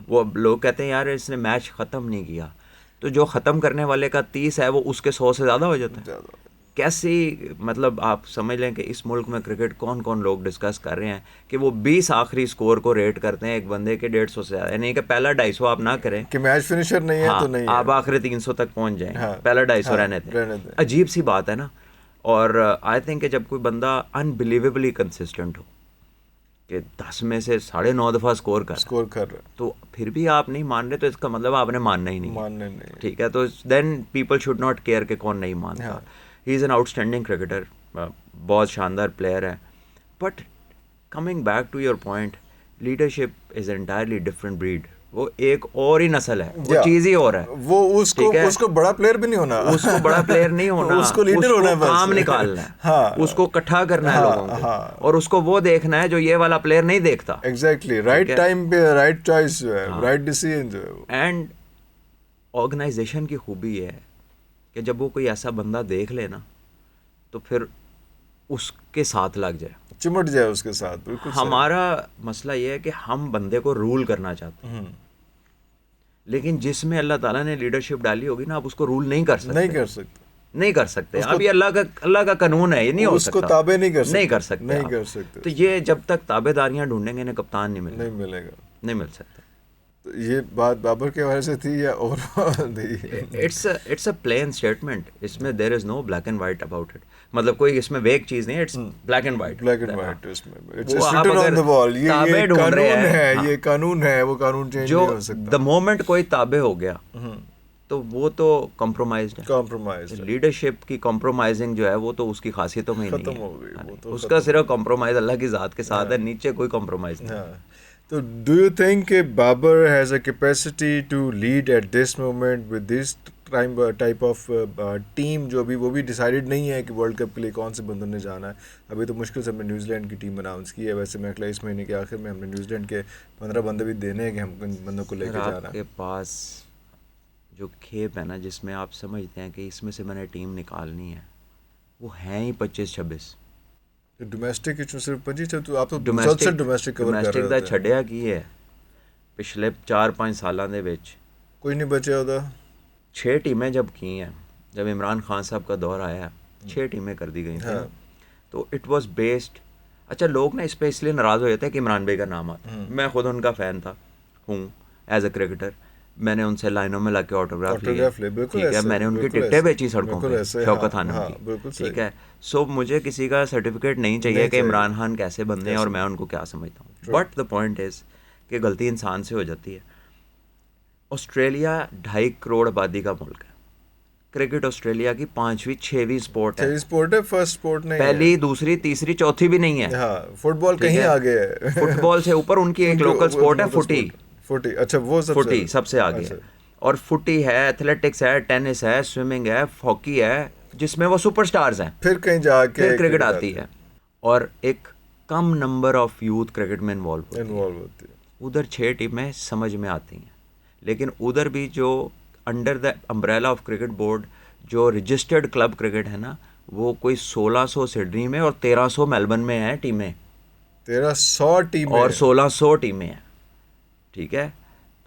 वो लोग कहते हैं यार इसने मैच ख़त्म नहीं किया, तो जो ख़त्म करने वाले का 30 है वो उसके 100 से ज़्यादा हो जाता है। कैसी, मतलब आप समझ लें कि इस मुल्क में क्रिकेट कौन कौन लोग डिस्कस कर रहे हैं कि वो 20 आखिरी स्कोर को रेट करते हैं एक बंदे के 150 से ज़्यादा, यानी कि पहला 250 आप ना करें कि मैच फिनिशर नहीं है, हाँ, तो नहीं आप है, आखिरी 300 तक पहुंच जाएंगे, हाँ, पहला 250 हाँ, रहने रहने दें, दें। अजीब सी बात है ना। और आई थिंक कि जब कोई बंदा अनबिलीवेबली कंसिस्टेंट हो कि 10 में से 9.5 दफ़ा स्कोर कर रहा है, तो फिर भी आप नहीं मान रहे, तो इसका मतलब आपने मानना ही नहीं है, मानने नहीं, ठीक है, तो then people should not care कि कौन नहीं मानता। He is an outstanding cricketer, बहुत शानदार प्लेयर है, but coming back to your point, leadership is entirely different breed, वो एक और ही नस्ल है, वो चीज़ ही और है, वो उसको बड़ा प्लेयर भी नहीं होना, उसको बड़ा प्लेयर नहीं होना, उसको लीडर होना है, बस काम निकालना है, हाँ, उसको इकट्ठा करना है लोगों को, और उसको वो देखना है जो ये वाला प्लेयर नहीं देखता। एग्जैक्टली, राइट टाइम पे राइट चॉइस जो है, राइट डिसीजन जो है। एंड ऑर्गेनाइजेशन की खूबी है कि जब वो कोई ऐसा बंदा देख ले ना, तो फिर उसके साथ लग जाए, चिमट जाए उसके साथ, बिल्कुल। हमारा मसला ये है कि हम बंदे को रूल करना चाहते हैं, लेकिन जिसमें अल्लाह ताला ने लीडरशिप डाली होगी ना, आप उसको रूल नहीं कर सकते, नहीं कर सकते। अब ये अल्लाह का कानून है, ये नहीं हो सकता, उसको ताबे नहीं कर सकते, तो ये जब तक ताबेदारियां ढूंढेंगे ना कप्तान नहीं मिलेगा, नहीं मिल सकता। तो ये बात बाबर के हवाले से थी या और इट्स अ प्लेन स्टेटमेंट, इसमें there is no black and white about it, मतलब कोई इसमें वेग चीज नहीं है, इट्स ब्लैक एंड वाइट, इसमें it's written on the wall, ये कानून है, ये कानून है, वो कानून चेंज नहीं हो सकता। द मोमेंट कोई ताबे हो गया तो वो तो कॉम्प्रोमाइज्ड है, लीडरशिप की कॉम्प्रोमाइजिंग जो है वो तो उसकी खासियतों में ही नहीं है, उसका सिर्फ कॉम्प्रोमाइज अल्लाह की ज़ात के साथ है, नीचे कोई कॉम्प्रोमाइज नहीं। तो do you think Babar has a capacity to lead at this moment with this type of team, जो अभी वो भी डिसाइडेड नहीं है कि वर्ल्ड कप के लिए कौन से बंदों ने जाना है? अभी तो मुश्किल से हमने न्यूजीलैंड की टीम अनाउंस की है, वैसे मैं अगले इस महीने के आखिर में हमने न्यूजीलैंड के 15 बंदे भी देने हैं कि हम इन बंदों को लेकर जाना है। आपके पास जो खेप है ना, जिसमें आप समझते हैं कि इसमें से मैंने टीम निकालनी है, वो हैं ही 25-26 डोमेस्टिक सिर्फ 25, तो आप तो डोमेस्टिक कवर कर रहे दा छड्या की है पिछले 4-5 सालों ਦੇ ਵਿੱਚ कोई नहीं बचा ਉਹਦਾ। 6 टीमें जब की हैं, जब इमरान खान साहब का दौर आया 6 टीमें कर दी गई थी, तो इट वाज बेस्ड, अच्छा लोग ना इस पे इसलिए नाराज़ हो जाते हैं कि इमरान भाई का नाम आता, मैं खुद उनका फ़ैन था, हूँ एज अ क्रिकेटर, मैंने उनसे लाइनों में लाके ऑटोग्राफ लिए, ठीक है, मैंने उनकी टिकटें बेची सड़कों पे, शौकत खानम की, ठीक है, सो मुझे किसी का सर्टिफिकेट नहीं चाहिए कि इमरान खान कैसे बंदे हैं और मैं उनको क्या समझता हूँ, बट द पॉइंट इज़ कि गलती इंसान से हो जाती है। ऑस्ट्रेलिया 2.5 करोड़ आबादी का मुल्क है, क्रिकेट ऑस्ट्रेलिया की 5वीं 6वीं स्पोर्ट है, फर्स्ट स्पोर्ट नहीं, पहली दूसरी तीसरी चौथी भी नहीं है, फुटबॉल कहीं आगे है, फुटबॉल से ऊपर उनकी एक लोकल स्पोर्ट है फुटी, अच्छा वो सबसे आगे है, और फुटी है, एथलेटिक्स है, टेनिस है, स्विमिंग है, हॉकी है, जिसमें वो सुपरस्टार्स हैं, फिर कहीं जाके फिर क्रिकेट आती है, और एक कम नंबर ऑफ यूथ क्रिकेट में इन्वॉल्व होती है। उधर 6 टीमें समझ में आती हैं, लेकिन उधर भी जो under the umbrella of cricket board जो रजिस्टर्ड क्लब क्रिकेट है ना, वो कोई 1600 सिडनी में और 1300 मेलबर्न में है टीमें, 1300 टीमें और 1600 टीमें हैं, ठीक है,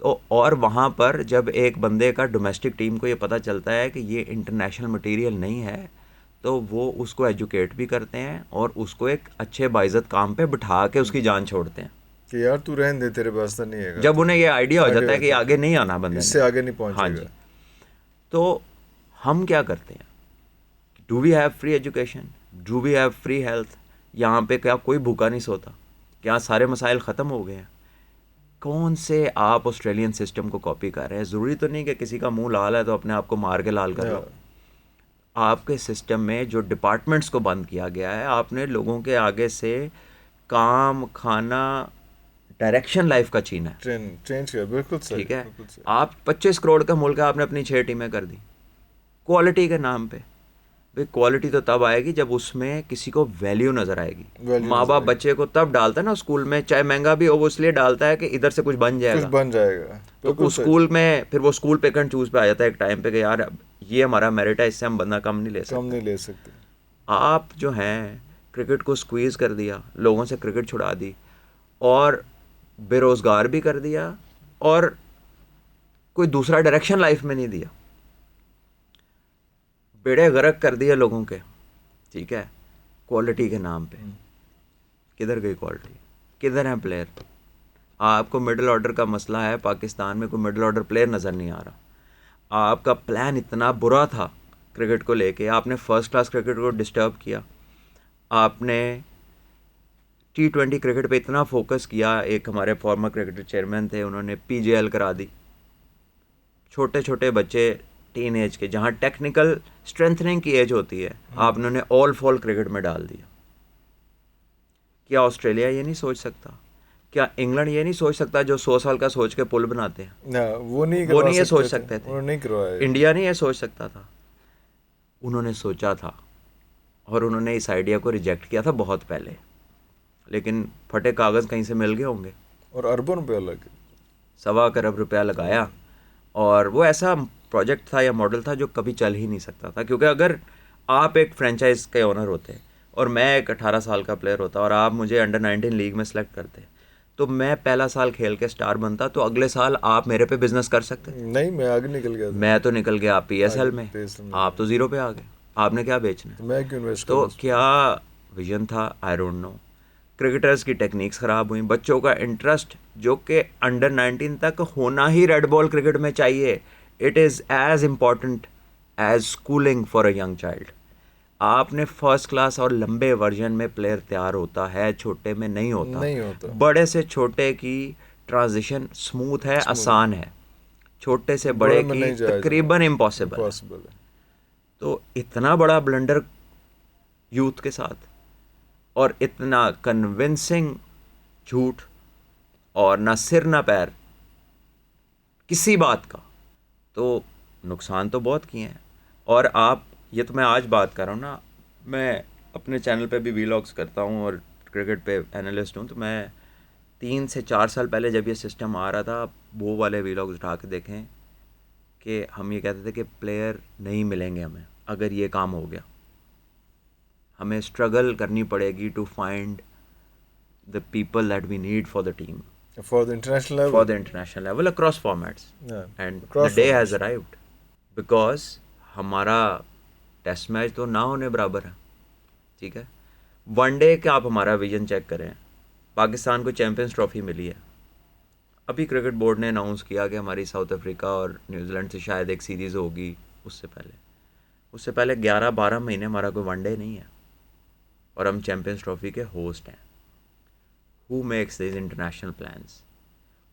तो और वहाँ पर जब एक बंदे का डोमेस्टिक टीम को ये पता चलता है कि ये इंटरनेशनल मटेरियल नहीं है, तो वो उसको एजुकेट भी करते हैं और उसको एक अच्छे बाइज़्ज़त काम पे बिठा के उसकी जान छोड़ते हैं कि यार तू रहने दे, तेरे पास तो नहीं है, जब उन्हें ये आइडिया हो जाता है कि आगे नहीं आना बंदे, इससे आगे नहीं पहुंचेगा। हाँ जी, तो हम क्या करते हैं, do we have free education, do we have free health, यहाँ पे क्या कोई भूखा नहीं सोता, क्या सारे मसाइल ख़त्म हो गए हैं? कौन से आप ऑस्ट्रेलियन सिस्टम को कॉपी कर रहे हैं? ज़रूरी तो नहीं कि किसी का मुंह लाल है तो अपने आप को मार के लाल कर लो, आपके सिस्टम में जो डिपार्टमेंट्स को बंद किया गया है, आपने लोगों के आगे से काम, खाना, डायरेक्शन लाइफ का छीना है। चेंज किया, बिल्कुल सही, ठीक है, बिल्कुल सही। आप 25 करोड़ का मुल्क है, आपने अपनी 6 टीमें कर दी क्वालिटी के नाम पे। भाई क्वालिटी तो तब आएगी जब उसमें किसी को वैल्यू नज़र आएगी। Value माँ नज़र बाप आएगी। बच्चे को तब डालता है ना स्कूल में, चाहे महंगा भी हो, वो इसलिए डालता है कि इधर से कुछ बन कुछ जाएगा। बन जाएगा, तो बिल्कुल उस सही। स्कूल में फिर वो स्कूल पिक एंड चूज पे आ जाता है एक टाइम पे कि यार अब ये हमारा मेरिट है, इससे हम बंदा कम नहीं ले कम नहीं सकते। ले सकते। आप जो हैं क्रिकेट को स्क्वीज कर दिया, लोगों से क्रिकेट छुड़ा दी, और बेरोजगार भी कर दिया, और कोई दूसरा डायरेक्शन लाइफ में नहीं दिया। बेड़े गर्क कर दिए लोगों के, ठीक है, क्वालिटी के नाम पे। किधर गई क्वालिटी? किधर हैं प्लेयर? आपको मिडिल ऑर्डर का मसला है, पाकिस्तान में कोई मिडिल ऑर्डर प्लेयर नज़र नहीं आ रहा। आपका प्लान इतना बुरा था क्रिकेट को लेके, आपने फर्स्ट क्लास क्रिकेट को डिस्टर्ब किया, आपने T20 क्रिकेट पे इतना फोकस किया। एक हमारे फॉर्मर क्रिकेटर चेयरमैन थे, उन्होंने PJL करा दी। छोटे छोटे बच्चे टीन एज के, जहाँ टेक्निकल स्ट्रेंथनिंग की एज होती है, आपने उन्हें ऑल फॉल क्रिकेट में डाल दिया। क्या ऑस्ट्रेलिया ये नहीं सोच सकता? क्या इंग्लैंड ये नहीं सोच सकता, जो 100 साल का सोच के पुल बनाते हैं? ना, वो नहीं वो नहीं ये करवा सोच सकते थे। उन्होंने नहीं करवाया। इंडिया नहीं ये सोच सकता था? उन्होंने सोचा था, और उन्होंने इस आइडिया को रिजेक्ट किया था बहुत पहले, लेकिन फटे कागज़ कहीं से मिल गए होंगे। और अरबों रुपये अलग। 1.25 करोड़ रुपया लगाया, और वो ऐसा प्रोजेक्ट था या मॉडल था जो कभी चल ही नहीं सकता था। क्योंकि अगर आप एक फ्रेंचाइज के ओनर होते और मैं एक 18 साल का प्लेयर होता और आप मुझे अंडर 19 लीग में सेलेक्ट करते, तो मैं पहला साल खेल के स्टार बनता, तो अगले साल आप मेरे पे बिजनेस कर सकते थे। नहीं, मैं आगे निकल गया था। मैं तो निकल गया PSL में, PSL में। आप तो ज़ीरो पे आ गए। आपने क्या बेचना है? तो मैं क्यों इन्वेस्ट तो करूं? क्या विजन था? आई डोंट नो। क्रिकेटर्स की टेक्निक्स ख़राब हुई, बच्चों का इंटरेस्ट जो कि अंडर 19 तक होना ही रेड बॉल क्रिकेट में चाहिए, it is as important as schooling for a young child. आपने फर्स्ट क्लास और लंबे वर्जन में प्लेयर तैयार होता है, छोटे में नहीं होता। नहीं होता। बड़े से छोटे की ट्रांजिशन स्मूथ है, आसान है, छोटे से बड़े बड़े में की नहीं जाया तकरीबन इम्पॉसिबल है। पॉसिबल है। तो इतना बड़ा ब्लंडर यूथ के साथ, और इतना कन्विंसिंग झूठ, और ना सिर ना पैर किसी बात का, तो नुकसान तो बहुत किए हैं। और आप, ये तो मैं आज बात कर रहा हूँ ना, मैं अपने चैनल पे भी वीलॉग्स करता हूँ और क्रिकेट पे एनालिस्ट हूँ, तो मैं 3 से 4 साल पहले जब ये सिस्टम आ रहा था, वो वाले वीलॉग्स उठा के देखें कि हम ये कहते थे कि प्लेयर नहीं मिलेंगे हमें अगर ये काम हो गया। हमें स्ट्रगल करनी पड़ेगी to find the people that we need for the team, for the international level, for the international level across formats. Yeah, And across the day formats. has arrived, because हमारा टेस्ट मैच तो ना होने बराबर है, ठीक है। One day का आप हमारा विजन चेक करें, पाकिस्तान को चैम्पियंस ट्रॉफी मिली है। अभी क्रिकेट बोर्ड ने अनाउंस किया कि हमारी साउथ अफ्रीका और न्यूजीलैंड से शायद एक सीरीज़ होगी। उससे पहले 11-12 महीने हमारा कोई वनडे नहीं है, और हम चैम्पियंस ट्रॉफी के होस्ट हैं। Who makes these international plans?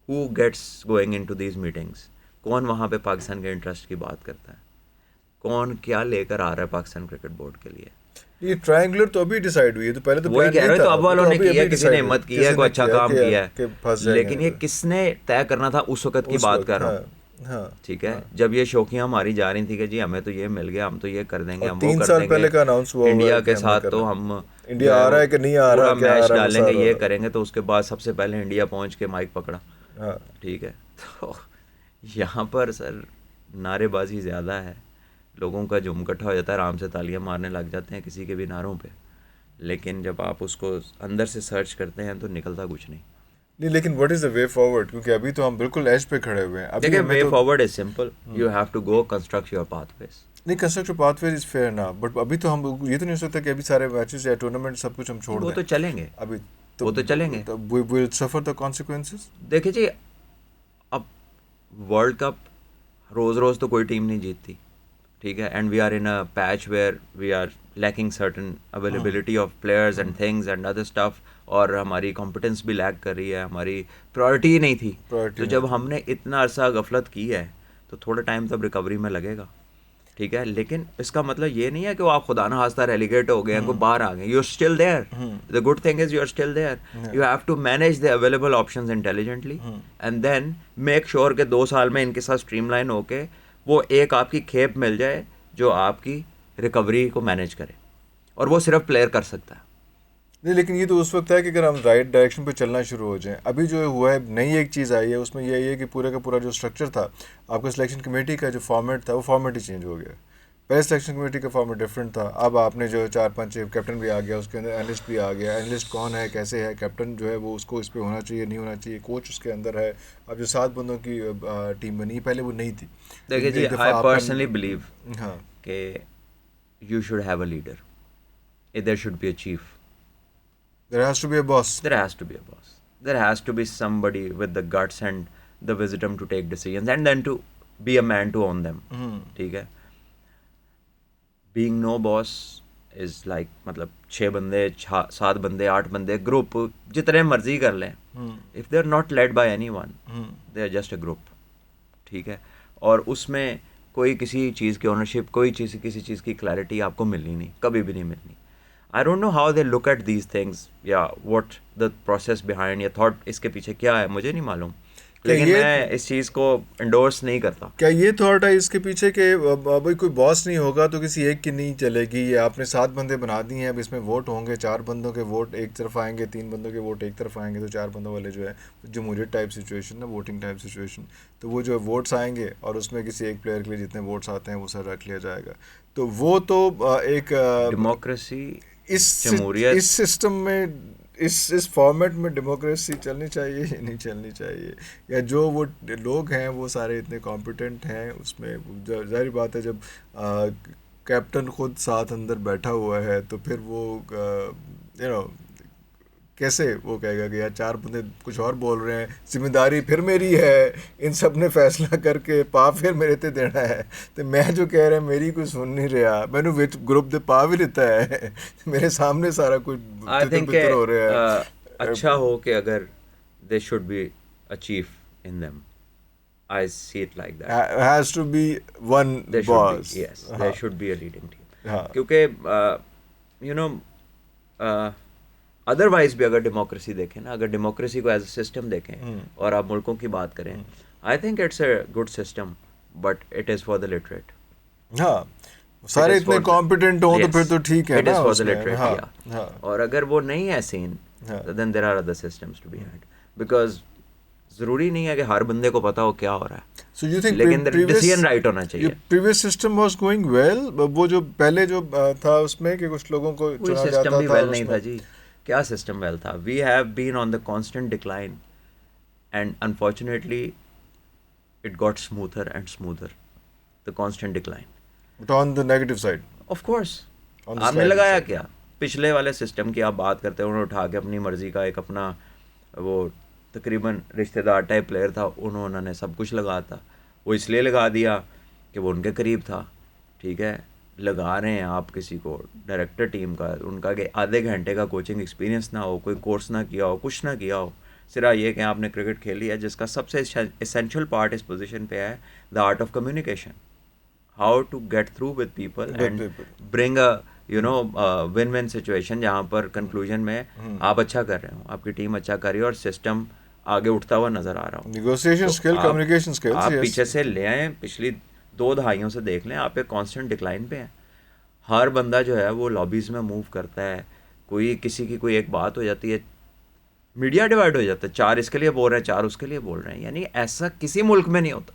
Who gets going into these meetings? कौन वहाँ पे पाकिस्तान के इंटरेस्ट की बात करता है? कौन क्या लेकर आ रहा है पाकिस्तान क्रिकेट बोर्ड के लिए? ये ट्रायंगुलर तो अभी डिसाइड हुई है, तो पहले तो वही प्लान कह नहीं रहे हो, था। तो अब वालों ने अभी किया, अभी किसी ने decide हिम्मत की किसी है, ने कोई अच्छा काम कि किया कि फंस है, जाएंगे लेकिन ये तो। किसने तय करना था उस वक्त की उस बात वक्त, कर रहा हूँ, हाँ, ठीक है। हाँ। जब ये शौकियाँ मारी जा रही थी कि जी हमें तो ये मिल गया, हम तो ये कर देंगे, और हम वो 3 कर साल देंगे, पहले का अनाउंस हुआ इंडिया है कि के हमने साथ करना तो है। हम इंडिया आ रहा है कि नहीं आ रहा, पूरा क्या आ मैच रहा है, डालेंगे, मसाला ये रहा। करेंगे, तो उसके बाद सबसे पहले इंडिया पहुंच के माइक पकड़ा, हाँ। ठीक है। तो यहाँ पर सर नारेबाजी ज़्यादा है, लोगों का झुम इकट्ठा हो जाता है, आराम से तालियां मारने लग जाते हैं किसी के भी नारों पे, लेकिन जब आप उसको अंदर से सर्च करते हैं तो निकलता कुछ नहीं। नहीं, लेकिन what is the way forward? क्योंकि अभी तो हम बिल्कुल एज पे खड़े हुए हैं। अभी देखिए, हमें वे तो forward is simple, you have to go construct your pathways. नहीं, कंस्ट्रक्टिव पाथवे इज फेयर ना, बट अभी तो हम ये तो नहीं हो सकता कि अभी सारे मैचेस या टूर्नामेंट सब कुछ हम छोड़ वो दें। तो चलेंगे, अभी वो तो चलेंगे। तो we will suffer the consequences. देखिए जी, अब वर्ल्ड कप रोज़ रोज़ तो कोई टीम नहीं जीतती, ठीक है, and we are in a patch where we are lacking certain availability of players and things and other stuff, और हमारी कॉम्पिटेंस भी लैग कर रही है, हमारी प्रायोरिटी ही नहीं थी। Priority तो नहीं जब थी। हमने इतना अरसा गफलत की है, तो थोड़ा टाइम तब रिकवरी में लगेगा। ठीक है, लेकिन इसका मतलब ये नहीं है कि वो आप खुदा ना खास्ता रेलीगेट हो गए हैं, कोई बाहर आ गए, you are still there, the good thing is you are still there, you have to manage the available options intelligently and then make sure कि 2 साल में इनके साथ स्ट्रीमलाइन होके वो एक आपकी खेप मिल जाए जो आपकी रिकवरी को मैनेज करे, और वो सिर्फ प्लेयर कर सकता है। नहीं, लेकिन ये तो उस वक्त है कि अगर हम राइट डायरेक्शन पे चलना शुरू हो जाएं। अभी जो हुआ है, नई एक चीज़ आई है, उसमें यही है कि पूरा का पूरा जो स्ट्रक्चर था आपका सिलेक्शन कमेटी का, जो फॉर्मेट था वो फॉर्मेट ही चेंज हो गया। पहले सिलेक्शन कमेटी का फॉर्मेट डिफरेंट था, अब आपने जो 4-5 कैप्टन भी आ गया, उसके अंदर एनालिस्ट भी आ गया। एनालिस्ट कौन है, कैसे है, कैप्टन जो है वो उसको इस पर होना चाहिए नहीं होना चाहिए, कोच उसके अंदर है। अब जो 7 बंदों की टीम बनी, पहले वो नहीं थी। देखिए जी, आई पर्सनली बिलीव हाँ कि you should have a leader, there should be a chief, there has to be a boss. there has to be a boss, there has to be somebody with the guts and the wisdom to take decisions and then to be a man to own them, ठीक है। being no boss is like, मतलब 6 बंदे 7 बंदे 8 बंदे group जितने मर्जी कर लें, if they are not led by anyone, they are just a group, ठीक है। और उसमें कोई किसी चीज़ की ओनरशिप, कोई चीज़ किसी चीज़ की क्लैरिटी आपको मिलनी नहीं, कभी भी नहीं मिलनी। I don't know how they look at these things, या what the process behind या thought इसके पीछे क्या है, मुझे नहीं मालूम, लेकिन मैं इस चीज़ को इंडोर्स नहीं करता। क्या ये थॉट है इसके पीछे कि भाई कोई बॉस नहीं होगा तो किसी एक की नहीं चलेगी, या आपने 7 बंदे बना दिए हैं, अब इसमें वोट होंगे, 4 बंदों के वोट एक तरफ आएंगे, 3 बंदों के वोट एक तरफ आएंगे, तो 4 बंदों वाले जो है जमहूरियत टाइप सिचुएशन ना, वोटिंग टाइप सिचुएशन, तो वो जो वोट्स आएंगे और उसमें किसी एक प्लेयर के लिए जितने वोट्स आते हैं वो सर रख लिया जाएगा। तो वो तो एक डेमोक्रेसी, इस सिस्टम में, इस फॉर्मेट में डेमोक्रेसी चलनी चाहिए या नहीं चलनी चाहिए, या जो वो लोग हैं वो सारे इतने कॉम्पिटेंट हैं उसमें। जाहिर बात है जब कैप्टन खुद साथ अंदर बैठा हुआ है तो फिर वो कैसे वो कहेगा कि यार 4 बंदे कुछ और बोल रहे हैं, जिम्मेदारी फिर मेरी है, इन सब ने फैसला करके पा फिर मेरे ते देना है, तो मैं जो कह रहा है मेरी कोई सुन नहीं रहा, मैंने विच ग्रुप दे पा भी लेता है मेरे सामने सारा कुछ तितर हो रहा है। अच्छा हो कि अगर they should be a chief in them, I see it like that, has to be one boss, yes there should be a leading team, क्योंकि यू नो अदरवाइज भी अगर डेमोक्रेसी देखें ना, अगर डेमोक्रेसी को एज अ सिस्टम देखें और आप मुल्कों की बात करें, I think it's a good system, but it is for the literate. हाँ, सारे इतने कॉम्पिटेंट हो तो फिर तो ठीक है ना, it is for the literate. Literate, और अगर वो नहीं है scene, then there are other systems to be had, because ज़रूरी नहीं है कि हर बंदे को पता हो क्या हो रहा है। So you think लेकिन डिसीजन राइट होना चाहिए। Previous system was going well, वो जो पहले जो था उसमें कि कुछ लोगों को चुना जाता था, सिस्टम भी वेल नहीं था जी, क्या सिस्टम वेल था? We have been on the constant decline and unfortunately it got smoother and smoother, the constant decline, but on the negative side of course. आपने लगाया क्या पिछले वाले सिस्टम की आप बात करते हैं, उन्होंने उठा के अपनी मर्जी का एक अपना वो तकरीबन रिश्तेदार टाइप प्लेयर था, उन्होंने सब कुछ लगा था, वो इसलिए लगा दिया कि वो उनके करीब था, ठीक है। लगा रहे हैं आप किसी को डायरेक्टर टीम का, उनका कि आधे घंटे का कोचिंग एक्सपीरियंस ना हो, कोई कोर्स ना किया हो, कुछ ना किया हो, सिर्फ ये कि आपने क्रिकेट खेली है, जिसका सबसे एसेंशियल पार्ट इस पोजीशन पे है the art of communication, how to get through with people and bring a win win situation, जहाँ पर कंक्लूजन में आप अच्छा कर रहे हो, आपकी टीम अच्छा कर रही है और सिस्टम आगे उठता हुआ नजर आ रहा हो। नेगोशिएशन स्किल, कम्युनिकेशन स्किल्स आप पीछे से ले आए, पिछली 2 दहाइयों से देख लें, आप एक कांस्टेंट डिक्लाइन पे हैं। हर बंदा जो है वो लॉबीज़ में मूव करता है, कोई किसी की कोई एक बात हो जाती है, मीडिया डिवाइड हो जाता है, 4 इसके लिए बोल रहे हैं, 4 उसके लिए बोल रहे हैं। यानी ऐसा किसी मुल्क में नहीं होता,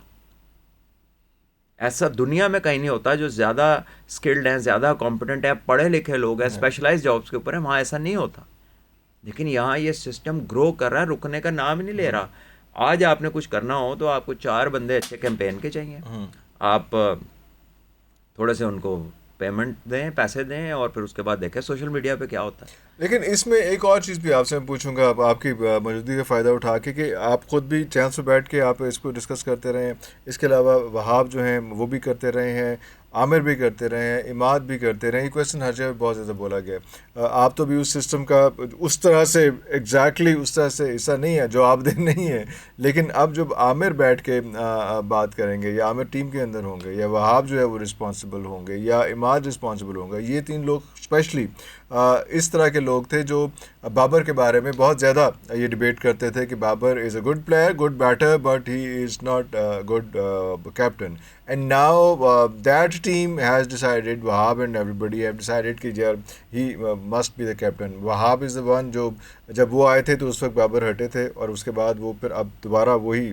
ऐसा दुनिया में कहीं नहीं होता। जो ज़्यादा स्किल्ड हैं, ज़्यादा कॉम्पिटेंट हैं, पढ़े लिखे लोग हैं, स्पेशलाइज जॉब्स के ऊपर हैं, वहाँ ऐसा नहीं होता। लेकिन यहाँ ये सिस्टम ग्रो कर रहा है, रुकने का नाम ही नहीं ले रहा। आज आपने कुछ करना हो तो आपको 4 बंदे अच्छे कैंपेन के चाहिए, आप थोड़े से उनको पेमेंट दें, पैसे दें, और फिर उसके बाद देखें सोशल मीडिया पे क्या होता है। लेकिन इसमें एक और चीज़ भी आपसे मैं पूछूंगा, अब आपकी मौजूदगी का फ़ायदा उठा के, कि आप खुद भी चैनल पे बैठ के आप इसको डिस्कस करते रहे हैं, इसके अलावा वहाब जो हैं वो भी करते रहे हैं, आमिर भी करते रहे हैं, इमाद भी करते रहे हैं, ये क्वेश्चन हर जगह बहुत ज़्यादा बोला गया है। आप तो भी उस सिस्टम का उस तरह से एग्जैक्टली उस तरह से हिस्सा नहीं है, जवाबदेह नहीं है, लेकिन अब जब आमिर बैठ के बात करेंगे, या आमिर टीम के अंदर होंगे, या वहाब जो है वो रिस्पॉन्सिबल होंगे, या इमाद रिस्पॉन्सिबल होंगे, ये तीन लोग स्पेशली इस तरह के लोग थे जो बाबर के बारे में बहुत ज़्यादा ये डिबेट करते थे कि Babar is a good player, good batter, but he is not good captain. And now that team has decided, Wahab and everybody have decided कि यार he must be the captain. Wahab is the one जो जब वो आए थे तो उस वक्त बाबर हटे थे, और उसके बाद वो फिर अब दोबारा वही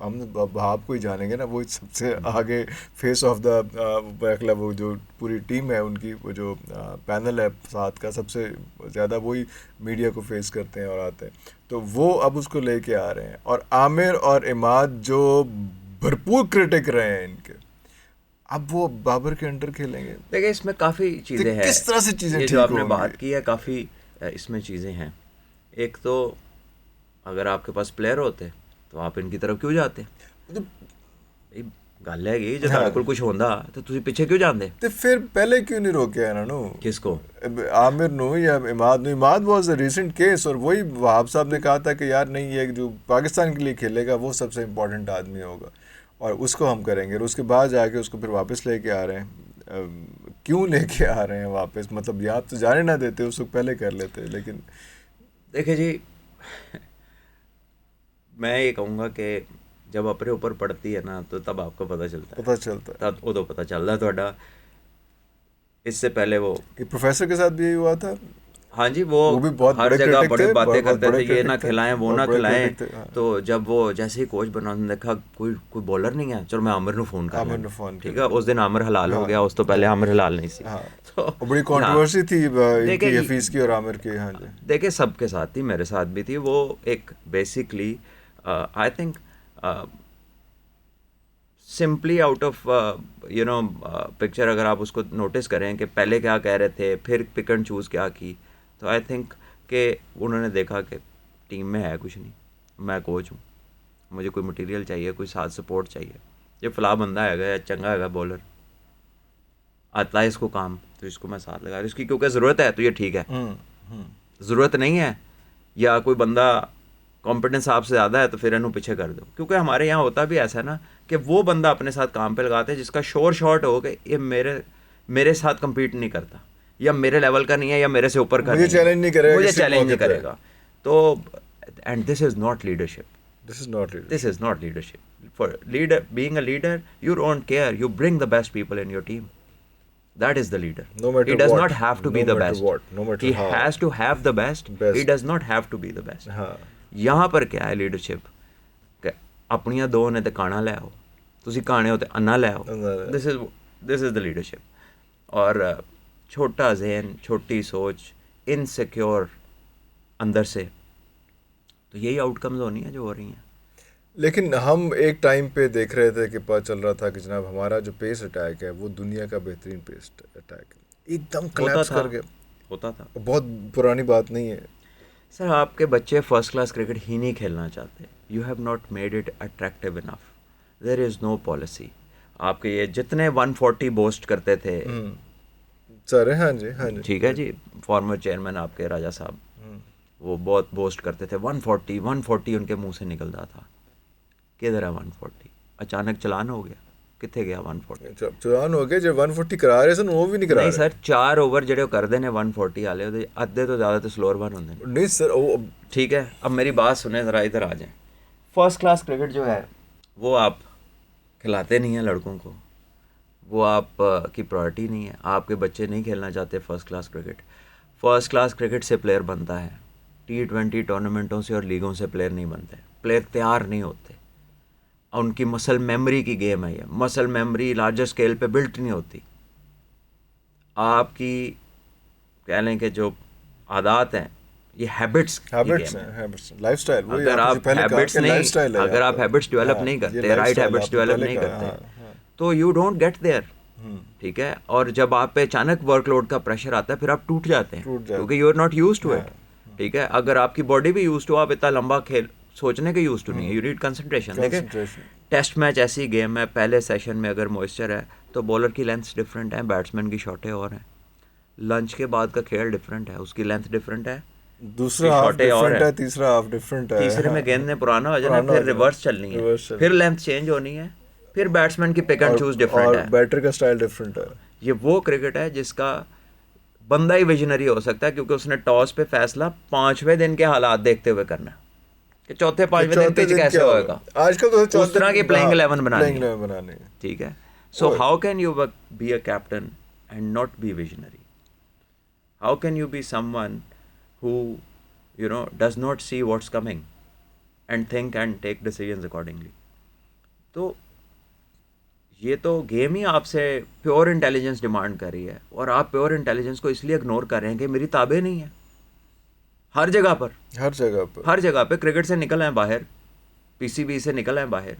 हम वहाब को ही जानेंगे ना, वो सबसे आगे फेस ऑफ द मतलब वो जो पूरी टीम है उनकी, वो जो पैनल है साथ का, सबसे ज़्यादा वही मीडिया को फेस करते हैं और आते हैं, तो वो अब उसको लेके आ रहे हैं। और आमिर और इमाद जो भरपूर क्रिटिक रहे हैं इनके, अब वो बाबर के अंडर खेलेंगे। देखिए इसमें काफ़ी चीज़ें हैं, किस तरह से चीज़ें ये ठीक जो आपने होंगी? बात की है काफ़ी इसमें चीज़ें हैं। एक तो अगर आपके पास प्लेयर होते तो आप इनकी तरफ क्यों जाते? ਇਹ ਗੱਲ ਹੈਗੀ ਜੇ ਤੁਹਾਡੇ ਕੋਲ ਕੁਝ ਹੁੰਦਾ ਤਾਂ ਤੁਸੀਂ ਪਿੱਛੇ ਕਿਉਂ ਜਾਂਦੇ? ਤੇ ਫਿਰ ਪਹਿਲੇ क्यों नहीं रोके ਇਹਨਾਂ ਨੂੰ? किसको? आमिर नो या Imad no? Imad was a recent case, और वही वहाब साहब ने कहा था कि यार नहीं, ये जो पाकिस्तान के लिए खेलेगा वो सबसे इम्पोर्टेंट आदमी होगा और उसको हम करेंगे, और उसके बाद जाके उसको फिर वापस लेके आ रहे हैं। क्यों लेके आ रहे हैं वापस? मतलब या आप तो जाने ना देते, उसको पहले कर लेते। लेकिन देखिए जी मैं ये कहूँगा कि जब अपने ऊपर पड़ती है ना तो तब आपको पता चलता है, तब उदो पता चलता है थोड़ा। इससे पहले वो प्रोफेसर के साथ भी यही हुआ था। हाँ जी, वो भी बहुत हर बड़े जगह critic बड़े थे, बातें बहुत करते बड़े थे, ये critic ना थे, खिलाएं वो बहुत ना बड़े खिलाएं। critic थे, हाँ। तो जब वो जैसे ही कोच बना उन्होंने देखा कोई बॉलर नहीं है, चलो मैं आमिर को फ़ोन कर आमिर लेना। ने फ़ोन ठीक कर है, उस दिन आमिर हलाल हो गया, उस तो पहले आमिर हलाल नहीं थी। हाँ। तो और बड़ी कंट्रोवर्सी थी इनकी, देखिए हफीज़ की और आमिर की। हाँ जी, देखिए सबके साथ थी, मेरे साथ भी थी। वो एक basically I think simply out of you know picture अगर आप उसको नोटिस करें कि पहले क्या कह रहे थे, फिर पिक एंड चूज़ क्या की, तो आई थिंक कि उन्होंने देखा कि टीम में है कुछ नहीं, मैं कोच हूँ, मुझे कोई मटेरियल चाहिए, कोई साथ सपोर्ट चाहिए, ये फला बंदा हैगा या चंगा हैगा बॉलर, आता है इसको काम, तो इसको मैं साथ लगा, इसकी क्योंकि ज़रूरत है तो ये ठीक है, ज़रूरत नहीं है या कोई बंदा कॉम्पिटेंस आपसे ज़्यादा है तो फिर इन्हों पीछे कर दो। क्योंकि हमारे यहाँ होता भी ऐसा है ना कि वो बंदा अपने साथ काम पे लगाते हैं जिसका शोर शॉर्ट हो कि ये मेरे साथ compete नहीं करता, या मेरे लेवल का नहीं है, या मेरे से ऊपर का मुझे चैलेंज नहीं करेगा, मुझे किसी चैलेंज मौके नहीं पे। करेगा। तो and this is not leadership, this is not read. this is not leadership. For leader, being a leader, you don't care, you bring the best people in your team. That is the leader. No matter He does what. not have to be No the matter best. what. No matter He how. has to have the best. Best. He does not have to be the best. हाँ, यहाँ पर क्या है leadership कि ਆਪਣੀਆਂ ਦੋ ਨੇ ਤੇ ਕਾਣਾ ਲੈ ਆਓ, ਤੁਸੀਂ ਕਾਣੇ ਹੋ ਤੇ ਅੰਨਾ ਲੈ ਆਓ। ਅੰਨਾ ਲੈ। This is the leadership. और छोटा जहन, छोटी सोच, इनसिक्योर अंदर से, तो यही आउटकम्स होनी है जो हो रही हैं। लेकिन हम एक टाइम पे देख रहे थे कि पता चल रहा था कि जनाब हमारा जो पेस अटैक है वो दुनिया का बेहतरीन पेस अटैक है, एकदम कोलैप्स कर गया। होता था। बहुत पुरानी बात नहीं है सर, आपके बच्चे फर्स्ट क्लास क्रिकेट ही नहीं खेलना चाहते। You have not made it attractive enough, there is no policy. आपके ये जितने 140 बोस्ट करते थे सर, हाँ जी, हाँ जी, ठीक है जी, फॉर्मर चेयरमैन आपके राजा साहब, वो बहुत बोस्ट करते थे, 140 उनके मुंह से निकलता था। किधर है 140? अचानक चलान हो गया, कितने गया 140? चलान हो गया। जब 140 करा रहे सन वो भी नहीं करा नहीं रहे। सर, 4 ओवर ਜਿਹੜੇ ਕਰਦੇ ਨੇ 140 वाले ਉਹਦੇ ਅੱਧੇ ਤੋਂ ਜ਼ਿਆਦਾ ਤੇ स्लोअर वन ਹੁੰਦੇ ਨੇ। नहीं सर, वो ठीक है, अब मेरी बात सुने ज़रा, इधर आ जाएं। फर्स्ट क्लास क्रिकेट जो है वो आप खिलाते नहीं हैं लड़कों को, वो आप की प्रायोरिटी नहीं है। आपके बच्चे नहीं खेलना चाहते first class cricket. First class cricket से प्लेयर बनता है, T20 टूर्नामेंटों से और लीगों से प्लेयर नहीं बनते। प्लेयर तैयार नहीं होते, उनकी मसल मेमोरी की गेम है ये। मसल मेमोरी लार्जर स्केल पे बिल्ट नहीं होती। आपकी कह लें कि जो आदत हैं, ये हैबिट्स लाइफस्टाइल। अगर आप हैबिट्स नहीं, अगर आप हैबिट्स डेवलप नहीं करते, राइट हैबिट्स डेवलप नहीं करते, तो यू डोंट गेट देयर। ठीक है, और जब आप पे अचानक वर्कलोड का प्रेशर आता है फिर आप टूट जाते हैं टूट जाते क्योंकि you are not used to it, ठीक है। अगर आपकी बॉडी भी यूज्ड टू, आप इतना लंबा खेल सोचने के यूज्ड टू नहीं है, यू नीड कंसंट्रेशन। देखिए Concentration. टेस्ट मैच ऐसी गेम है, पहले सेशन में अगर मॉइस्चर है तो बॉलर की लेंथ डिफरेंट है, बैट्समैन की शॉटें और हैं। लंच के बाद का खेल डिफरेंट है, उसकी लेंथ डिफरेंट है, दूसरा उसकी हाफ शॉटें और डिफरेंट है, है, तीसरा हाफ डिफरेंट है, तीसरे में गेंद ने पुराना हो जाना, पुराना फिर हो जाना, रिवर्स चलनी है, reverse चलनी फिर लेंथ चेंज होनी है, फिर बैट्समैन की पिक एंड चूज डिफरेंट और है। बैटर का स्टाइल डिफरेंट है। ये वो क्रिकेट है जिसका बंदा ही विजनरी हो सकता है क्योंकि उसने टॉस पे फैसला 5वें दिन के हालात देखते हुए करना है कि चौथे 5वें दिन पिच कैसे क्या होएगा, आजकल तो उस तरह की प्लेइंग 11 बनानी प्लेइंग है, 11 बनानी है। ठीक है। So how can you be a captain and not be visionary? How can you be someone who does not see what's coming and think and take decisions accordingly? तो ये तो गेम ही आपसे प्योर इंटेलिजेंस डिमांड कर रही है और आप pure intelligence को इसलिए इग्नोर कर रहे हैं कि मेरी ताबे नहीं है। हर जगह पर, हर जगह पे क्रिकेट से निकल आए बाहर, पीसीबी से निकल आए बाहर,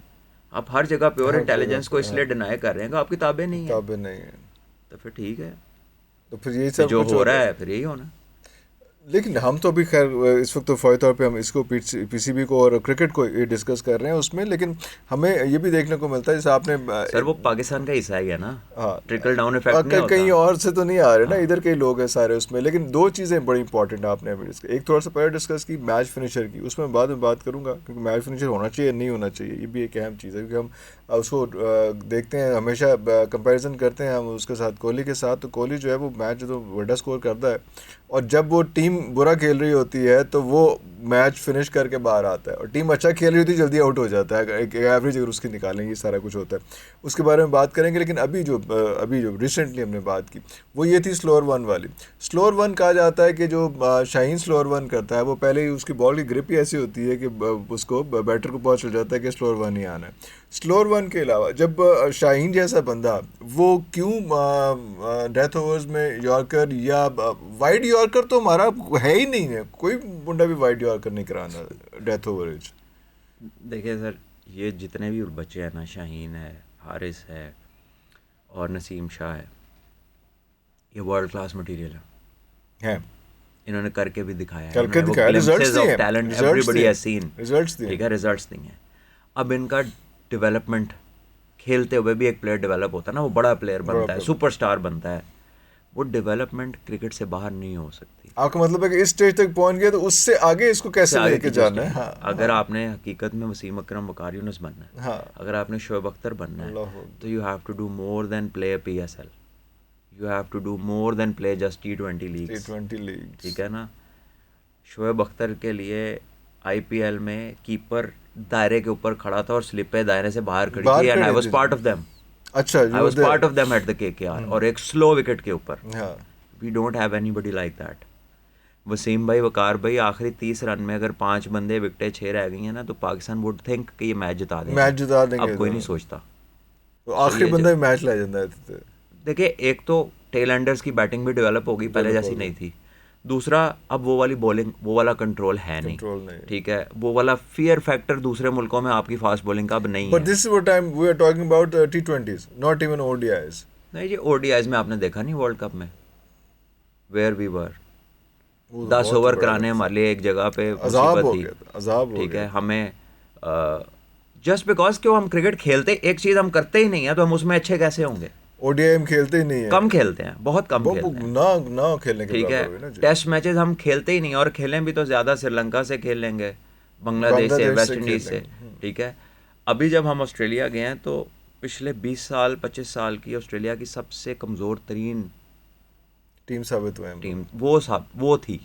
आप हर जगह प्योर इंटेलिजेंस को इसलिए डिनाई कर रहे हैं कि आपकी ताबे नहीं है। ताबे नहीं है तो फिर ठीक है, तो फिर यही फिर सब जो कुछ हो होता रहा है। है फिर यही होना। लेकिन हम तो अभी खैर इस वक्त तो फ़ौरी तौर पे हम इसको पीसीबी को और क्रिकेट को डिस्कस कर रहे हैं उसमें, लेकिन हमें ये भी देखने को मिलता है जैसे आपने सर वो पाकिस्तान का हिस्सा ही है ना, हाँ, ट्रिकल डाउन इफेक्ट नहीं होता। कहीं और से तो नहीं आ रहे ना, इधर के ही लोग हैं सारे उसमें। लेकिन दो चीज़ें बड़ी इंपॉर्टेंट आपने अभी डिस्कस, एक थोड़ा सा पहले डिस्कस की मैच फिनिशर की, उसमें बाद में बात करूंगा क्योंकि मैच फिनिशर होना चाहिए नहीं होना चाहिए, ये भी एक अहम चीज़ है क्योंकि हम उसको देखते हैं हमेशा, कंपैरिजन करते हैं हम उसके साथ, कोहली के साथ। तो कोहली जो है वो मैच जो बड़ा स्कोर करता है और जब वो टीम बुरा खेल रही होती है तो वो मैच फिनिश करके बाहर आता है, और टीम अच्छा खेल रही होती है जल्दी आउट हो जाता है, एक एवरेज अगर उसकी निकालेंगे सारा कुछ होता है, उसके बारे में बात करेंगे। लेकिन अभी जो रिसेंटली हमने बात की वो ये थी स्लोअर वन वाली। स्लोअर वन कहा जाता है कि जो शाहीन स्लोअर वन करता है वो पहले ही उसकी बॉल की ग्रिप ही ऐसी होती है कि उसको बैटर को पता चल जाता है कि स्लोअर वन ही आना है। स्लोअर वन के अलावा जब शाहीन जैसा बंदा वो क्यों डेथ ओवर्स में यॉर्कर या वाइड यॉर्कर तो हमारा है ही नहीं है, कोई मुंडा भी वाइड यॉर्कर नहीं कराना डेथ ओवरेज। देखिए सर, ये जितने भी बच्चे हैं ना, शाहीन है, हारिस है और नसीम शाह है, ये वर्ल्ड क्लास मटेरियल है। इन्होंने करके भी दिखाया है, करके दिखाया, रिजल्ट्स दिए हैं, talent everybody has seen, results दिए, ठीक है, रिजल्ट्स दिए हैं। अब इनका डेवलपमेंट खेलते हुए भी एक प्लेयर डेवलप होता है ना, वो बड़ा प्लेयर बनता है, सुपरस्टार बनता है, वो डेवलपमेंट क्रिकेट से बाहर नहीं हो सकती। आपका मतलब है कि इस स्टेज तक पहुंच गया तो उससे आगे इसको कैसे लेके जाना है? हाँ, अगर आपने हकीकत में वसीम अकरम वकार यूनुस बनना है, हाँ, अगर आपने शोएब अख्तर बनना है, तो you have to do more than play PSL, you have to do more than play just T20 leagues, ठीक है ना। शोएब अख्तर के लिए IPL में कीपर दायरे के ऊपर खड़ा था और स्लिपें दायरे से बाहर खड़ी थी, and I was part of them. अच्छा, I was part of them at the KKR, और एक स्लो विकेट के ऊपर। हाँ, we don't have anybody like that. Wasim भाई, वकार भाई, आखिरी 30 रन में अगर 5 बंदे विकेटें 6 रह गई हैं ना तो पाकिस्तान वुड थिंक कि ये मैच जिता देंगे, मैच जिता देंगे। अब कोई नहीं सोचता, तो आखिरी बंदा भी मैच ला जाता है। देखिए, एक तो टेल एंडर्स की बैटिंग भी डेवलप होगी, पहले जैसी नहीं थी। दूसरा, अब वो वाली बॉलिंग, वो वाला कंट्रोल है नहीं, ठीक है, वो वाला फियर फैक्टर दूसरे मुल्कों में आपकी फास्ट बॉलिंग का अब नहीं है। But this is what time we are talking about T20s, not even ODIs। नहीं जी, ODIs में आपने देखा नहीं वर्ल्ड कप में वेयर वी वर, 10 ओवर कराने हमारे लिए एक जगह पे मुसीबत थी, ठीक है। हमें जस्ट बिकॉज कि हम क्रिकेट खेलते, एक चीज़ हम करते ही नहीं है तो हम उसमें अच्छे कैसे होंगे? ODI हम खेलते ही नहीं है, कम खेलते हैं, बहुत कम खेलते हैं, ना खेलने के ठीक है। टेस्ट मैचेस हम खेलते ही नहीं, और खेलें भी तो ज़्यादा श्रीलंका से खेल लेंगे, बांग्लादेश से, वेस्ट इंडीज़ से, ठीक है। अभी जब हम ऑस्ट्रेलिया गए हैं तो पिछले 20 साल 25 साल की ऑस्ट्रेलिया की सबसे कमज़ोर तरीन टीम साबित हुए हैं। टीम वो थी।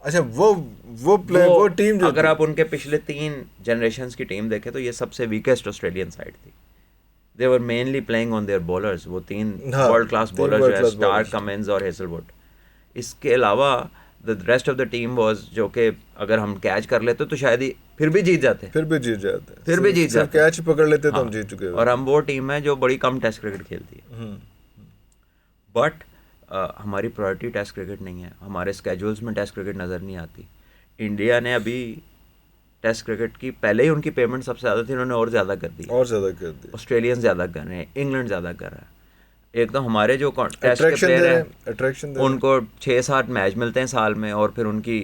अच्छा, वो टीम जो अगर आप उनके पिछले 3 जनरेशन्स की टीम देखें तो ये सबसे वीकेस्ट ऑस्ट्रेलियन साइड थी। They were mainly playing on their bowlers, वो 3 वर्ल्ड क्लास बॉलर्स जो है, स्टार्क, कमिंस और हेजलवुड। इसके अलावा the rest of the team was, जो कि अगर हम कैच कर लेते तो शायद ही फिर भी जीत जाते, कैच पकड़ लेते तो हम जीत चुके। और हम वो टीम है जो बड़ी कम टेस्ट क्रिकेट खेलती है। बट हमारी प्रायोरिटी टेस्ट क्रिकेट नहीं है, हमारे स्केड्यूल्स में टेस्ट क्रिकेट नज़र नहीं आती। इंडिया ने अभी टेस्ट क्रिकेट की, पहले ही उनकी पेमेंट सबसे ज़्यादा थी, उन्होंने और ज़्यादा कर दी, ऑस्ट्रेलियन ज़्यादा कर रहे हैं, इंग्लैंड ज़्यादा कर रहा है। एक तो हमारे जो टेस्ट के अट्रैक्शन दे प्लेयर रहे हैं हैं, अट्रैक्शन दे रहे हैं, उनको 6-7 मैच मिलते हैं साल में और फिर उनकी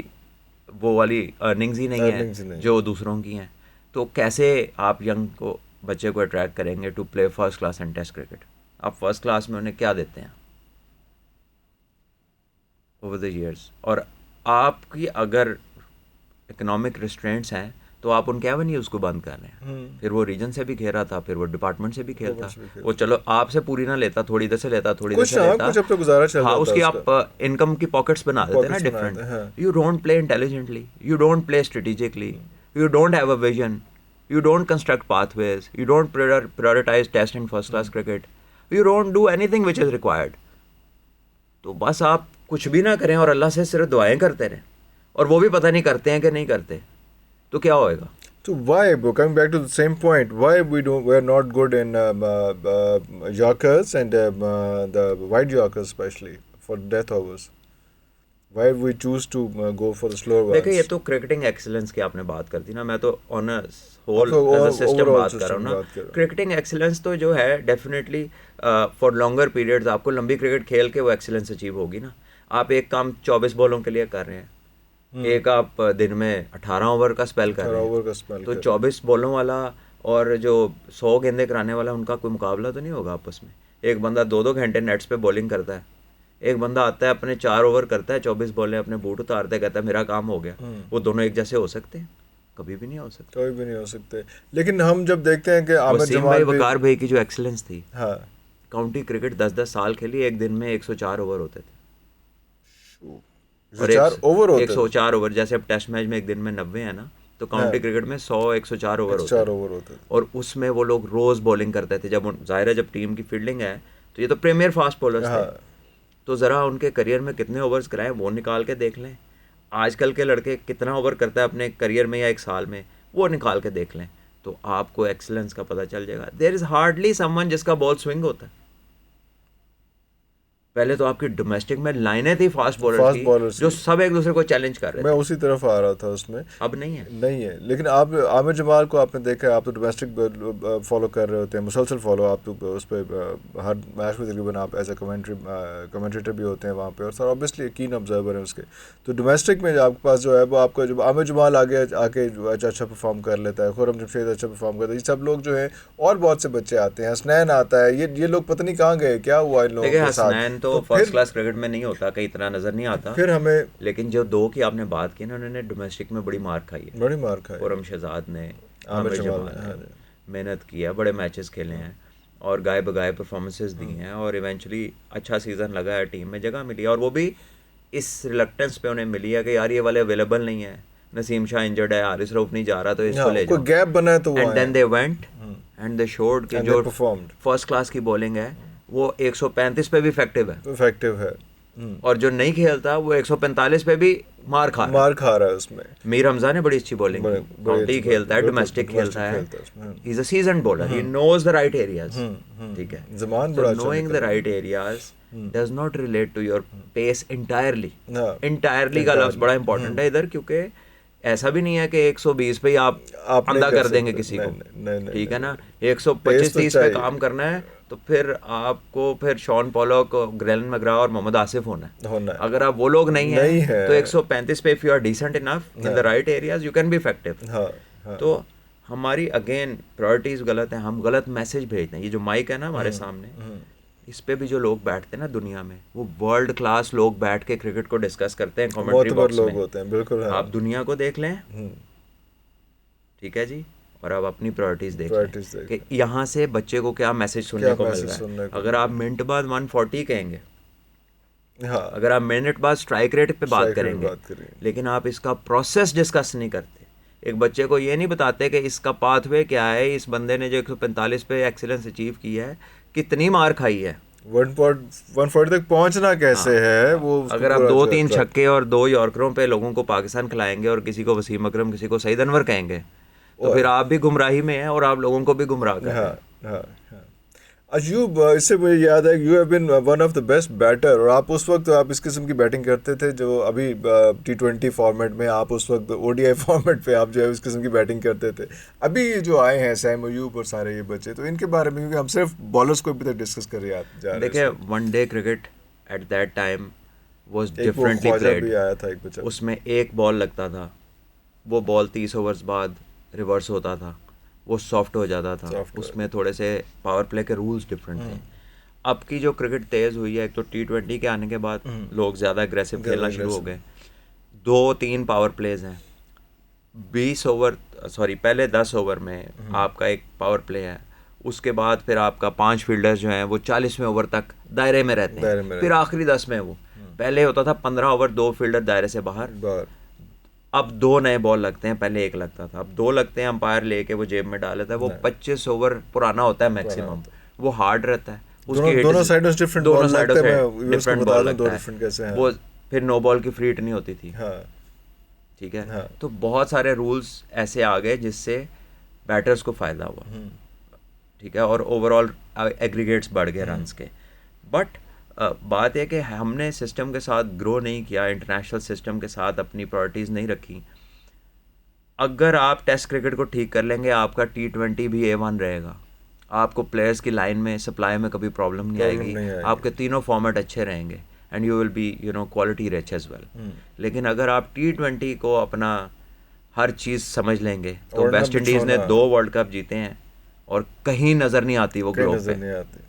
वो वाली अर्निंग्स ही नहीं Earnings ही है नहीं। जो दूसरों की हैं। तो कैसे आप यंग को बच्चे को अट्रैक्ट करेंगे to play first class and test cricket? आप फर्स्ट क्लास में उन्हें क्या देते हैं ओवर द ईयर्स? और आपकी अगर इकोनॉमिक रिस्ट्रेंट्स हैं तो आप उनके एवेन्यूज़ को बंद कर रहे हैं। फिर वो रीजन से भी खेल रहा था, फिर वो डिपार्टमेंट से भी खेलता, से भी खेलता। वो चलो आपसे पूरी ना लेता, थोड़ी इधर से लेता, थोड़ी इधर कुछ से हाँ, लेता, कुछ अब तो गुजारा चल हाँ रहा था उसकी उसका। आप इनकम की पॉकेट्स बना देते ना Pockets बना डिफरेंट। देते हैं, हाँ। You don't play intelligently, you don't play strategically, you don't have a vision, you don't construct pathways, you don't prioritise test and first class cricket, you don't do anything which is required. तो बस आप कुछ भी ना करें और अल्लाह से सिर्फ दुआएं करते रहें, और वो भी पता नहीं करते हैं कि नहीं करते, तो क्या होएगा? So why, coming back to the same point, why we're not good in Yorkers and the wide Yorkers especially for death overs? Why we choose to go for the slower ones? देखिए ये तो cricketing excellence की आपने बात कर दी ना, मैं तो ऑन अ होल आपको एज अ सिस्टम overall बात कर रहा हूँ system ना। बात कर रहा हूँ। क्रिकेटिंग एक्सीलेंस तो जो है डेफिनेटली फॉर लॉन्गर पीरियड्स आपको लंबी क्रिकेट खेल के वो एक्सीलेंस अचीव होगी ना। आप एक काम 24 बॉलों के लिए कर रहे हैं, एक आप दिन में 18 ओवर का स्पेल कर 18 रहे ओवर का हैं, spell तो कर रहे हैं। 24 बॉलों वाला और जो 100 गेंदे कराने वाला, उनका कोई मुकाबला तो नहीं होगा आपस में। एक बंदा 2-2 घंटे नेट्स पे बॉलिंग करता है, एक बंदा आता है अपने 4 ओवर करता है, 24 बॉलें अपने बूट उतारता है, कहता है मेरा काम हो गया। वो दोनों एक जैसे हो सकते हैं? कभी भी नहीं हो सकते। कभी भी नहीं हो सकते। लेकिन हम जब देखते हैं कि आमिर वसीम जमाल भाई, भी, वकार भाई की जो एक्सीलेंस थी, हाँ, काउंटी क्रिकेट 10-10 साल खेली, एक दिन में 104 ओवर होते थे। जो 4 ओवर होते थे, 104 ओवर, जैसे अब टेस्ट मैच में एक दिन में 90 है ना, तो काउंटी क्रिकेट में 100-104 ओवर होते 4 थे। ओवर होते थे। और उसमें वो लोग रोज बॉलिंग करते थे। जब जाहिर है जब टीम की फील्डिंग है तो ये तो प्रीमियर फास्ट बॉलर्स थे, हाँ। तो ज़रा उनके करियर में कितने ओवर्स कराए वो निकाल के देख लें। आजकल के लड़के कितना ओवर करता है अपने करियर में या एक साल में, वो निकाल के देख लें, तो आपको एक्सीलेंस का पता चल जाएगा। देयर इज़ हार्डली समवन जिसका बॉल स्विंग होता है। पहले तो आपकी डोमेस्टिक में लाइनें थी फास्ट बॉलर्स bowlers की, जो की। सब एक दूसरे को चैलेंज कर रहे मैं थे। उसी तरफ आ रहा था उसमें। अब नहीं है। नहीं है, लेकिन आप आमिर जमाल को आपने देखा है, आप तो डोमेस्टिक फॉलो कर रहे होते हैं, मुसलसल फॉलो, आप तो उस पर हर मैच में तकरीबन आप एज ए कमेंट्रेटर भी होते हैं वहाँ पे, और सर ऑब्वियसली कीन ऑब्जर्वर हैं उसके। तो डोमेस्टिक में आपके पास जो है वो आपका जो आमिर जमाल आगे आके जो अच्छा परफॉर्म कर लेता है, खुरम जमशेद अच्छा परफॉर्म करता है, ये सब लोग जो हैं, और बहुत से बच्चे आते हैं, हसनैन आता है, ये लोग पता नहीं कहाँ गए, क्या हुआ इन लोगों देखिए के साथ। हसनैन तो फर्स्ट क्लास क्रिकेट में नहीं होता, कहीं इतना नज़र नहीं आता। फिर हमें लेकिन जो दो की आपने बात की ना, उन्होंने डोमेस्टिक में बड़ी मार खाई है। बड़ी मार खाई। खुरम शहजाद ने, आमिर आमिर जमाल जमाल ने, हाँ ने जी। मेहनत की है, बड़े मैचेस खेले हैं और गाय बगाए परफॉर्मेंसेस दी हैं, और इवेंचुअली अच्छा सीज़न लगा है, टीम में जगह मिली है। और वो भी इस रिलक्टेंस पे उन्हें मिली है कि यार ये वाले अवेलेबल नहीं है, नसीम शाह इंजर्ड है, हारिस रऊफ नहीं जा रहा, तो इसको ले कोई जाओ। गैप बना है तो वो एंड आए देन हैं। They went and they showed कि And जो they performed. फर्स्ट क्लास की बॉलिंग है वो 135 पे भी इफेक्टिव है, इफेक्टिव है। और जो नहीं खेलता वो 145 पे भी मार खा रहा है। मार खा रहा है उसमें। मीर हमजा ने बड़ी अच्छी बॉलिंग बड़ी- की, बड़ी काउंटी अच्छी खेलता है, bowling, डोमेस्टिक बिल्कुल, खेलता है, domestic खेलता है उसमें। He is a seasoned bowler, he knows the right areas. ठीक है, ज़मान बड़ा अच्छा नोइंग द निकला। Right areas does not relate to your pace entirely. हाँ, इंटायरली का लफ्ज बड़ा इंपॉर्टेंट है इधर, क्योंकि ऐसा भी नहीं है कि 120 पे ही आप आप नहीं अंधा कर कर देंगे सकते। किसी को, नहीं, ठीक है ना। पेस 125-30 तो पे चाहिए। काम करना है तो फिर आपको फिर शॉन पॉलॉक, ग्लेन मैग्रा और मोहम्मद आसिफ होना है। अगर आप वो लोग नहीं नहीं हैं है। तो 135 पे if you are decent enough in the right areas you can be effective. हाँ, हाँ। तो हमारी अगेन प्रायोरिटीज गलत हैं, हम गलत मैसेज भेजते हैं। ये जो माइक है ना हमारे सामने, इस पे भी जो लोग बैठते हैं ना दुनिया में, वो वर्ल्ड क्लास लोग बैठ के क्रिकेट को डिस्कस करते हैं कमेंट्री मोतबर बॉक्स लोग में। होते हैं, बिल्कुल। हाँ। आप दुनिया को देख लें, ठीक है जी, और आप अपनी प्रायोरिटीज देख Priorities लें देख कि यहाँ से बच्चे को क्या मैसेज सुनने क्या को मिल message रहा सुनने है। को अगर आप मिनट बाद 140 कहेंगे, हाँ, अगर आप मिनट बाद स्ट्राइक रेट पे बात Strike rate पे करेंगे, बात करेंगे। लेकिन आप इसका प्रोसेस डिस्कस नहीं करते। एक बच्चे को ये नहीं बताते कि इसका पाथवे क्या है, इस बंदे ने जो 145 पे एक्सीलेंस अचीव किया है, कितनी मार खाई है। 140 तक पहुंचना कैसे है वो। अगर आप 2-3 छक्के और 2 यॉर्करों पे लोगों को पाकिस्तान खिलाएंगे और किसी को वसीम अकरम, किसी को सईद अनवर कहेंगे, तो फिर आप भी गुमराही में हैं और आप लोगों को भी गुमराह कर रहे हैं। हाँ, हाँ, हाँ। अयूब, इससे मुझे याद है you have been one of the best batter, और आप उस वक्त आप इस किस्म की बैटिंग करते थे जो अभी T20 फॉर्मेट में, आप उस वक्त ODI फॉर्मेट पे आप जो है इस किस्म की बैटिंग करते थे। अभी जो आए हैं सैम अयूब और सारे ये बच्चे, तो इनके बारे में, क्योंकि हम सिर्फ बॉलर्स को अभी तक डिस्कस कर रहे जा रहे हैं देखिए इसमें। One day cricket at that time was एक वो डिफरेंटली ख्वाजा प्लेड। भी आया था एक बच्चा। उसमें एक बॉल लगता था, वो बॉल 30 ओवर्स बाद रिवर्स होता था, वो सॉफ्ट हो जाता था। Soft हो उसमें थोड़े से पावर प्ले के रूल्स डिफरेंट थे। अब की जो क्रिकेट तेज़ हुई है, एक तो T20 के आने के बाद लोग ज़्यादा एग्रेसिव खेलना शुरू हो गए। 2-3 पावर प्लेज हैं, 20 ओवर, सॉरी पहले 10 ओवर में आपका एक पावर प्ले है, उसके बाद फिर आपका 5 फील्डर्स जो हैं वो 40वें ओवर तक दायरे में रहते दायरे हैं, में फिर आखिरी 10 में वो पहले होता था 15 ओवर 2 फील्डर दायरे से बाहर। बार अब 2 नए बॉल लगते हैं, पहले 1 लगता था, अब 2 लगते हैं, अंपायर लेके वो जेब में डाल लेता है। वो 25 ओवर पुराना होता है मैक्सिमम, वो हार्ड रहता है। दोनों साइडों से डिफरेंट दोनों बॉल साइडों लगते से हैं, मैं व्यूअर्स को डिफरेंट बता बॉल दूं दो लगता डिफरेंट है। कैसे हैं। वो फिर नो बॉल की फ्री हिट नहीं होती थी। हाँ ठीक है, हाँ। तो बहुत सारे रूल्स ऐसे आ गए जिससे बैटर्स को फ़ायदा हुआ। ठीक है, और ओवरऑल एग्रीगेट्स बढ़ गए रन्स के। बट बात है कि हमने सिस्टम के साथ ग्रो नहीं किया, इंटरनेशनल सिस्टम के साथ अपनी प्रायोरिटीज़ नहीं रखी। अगर आप टेस्ट क्रिकेट को ठीक कर लेंगे, आपका T20 भी A1 रहेगा, आपको प्लेयर्स की लाइन में सप्लाई में कभी प्रॉब्लम नहीं आएगी, आपके तीनों फॉर्मेट अच्छे रहेंगे and you will be quality rich as well. लेकिन अगर आप T20 को अपना हर चीज़ समझ लेंगे, तो और ना वेस्ट इंडीज़ ने बिछोना, 2 वर्ल्ड कप जीते हैं और कहीं नज़र नहीं आती वो कहीं ग्लोब नजर पे। नहीं आती।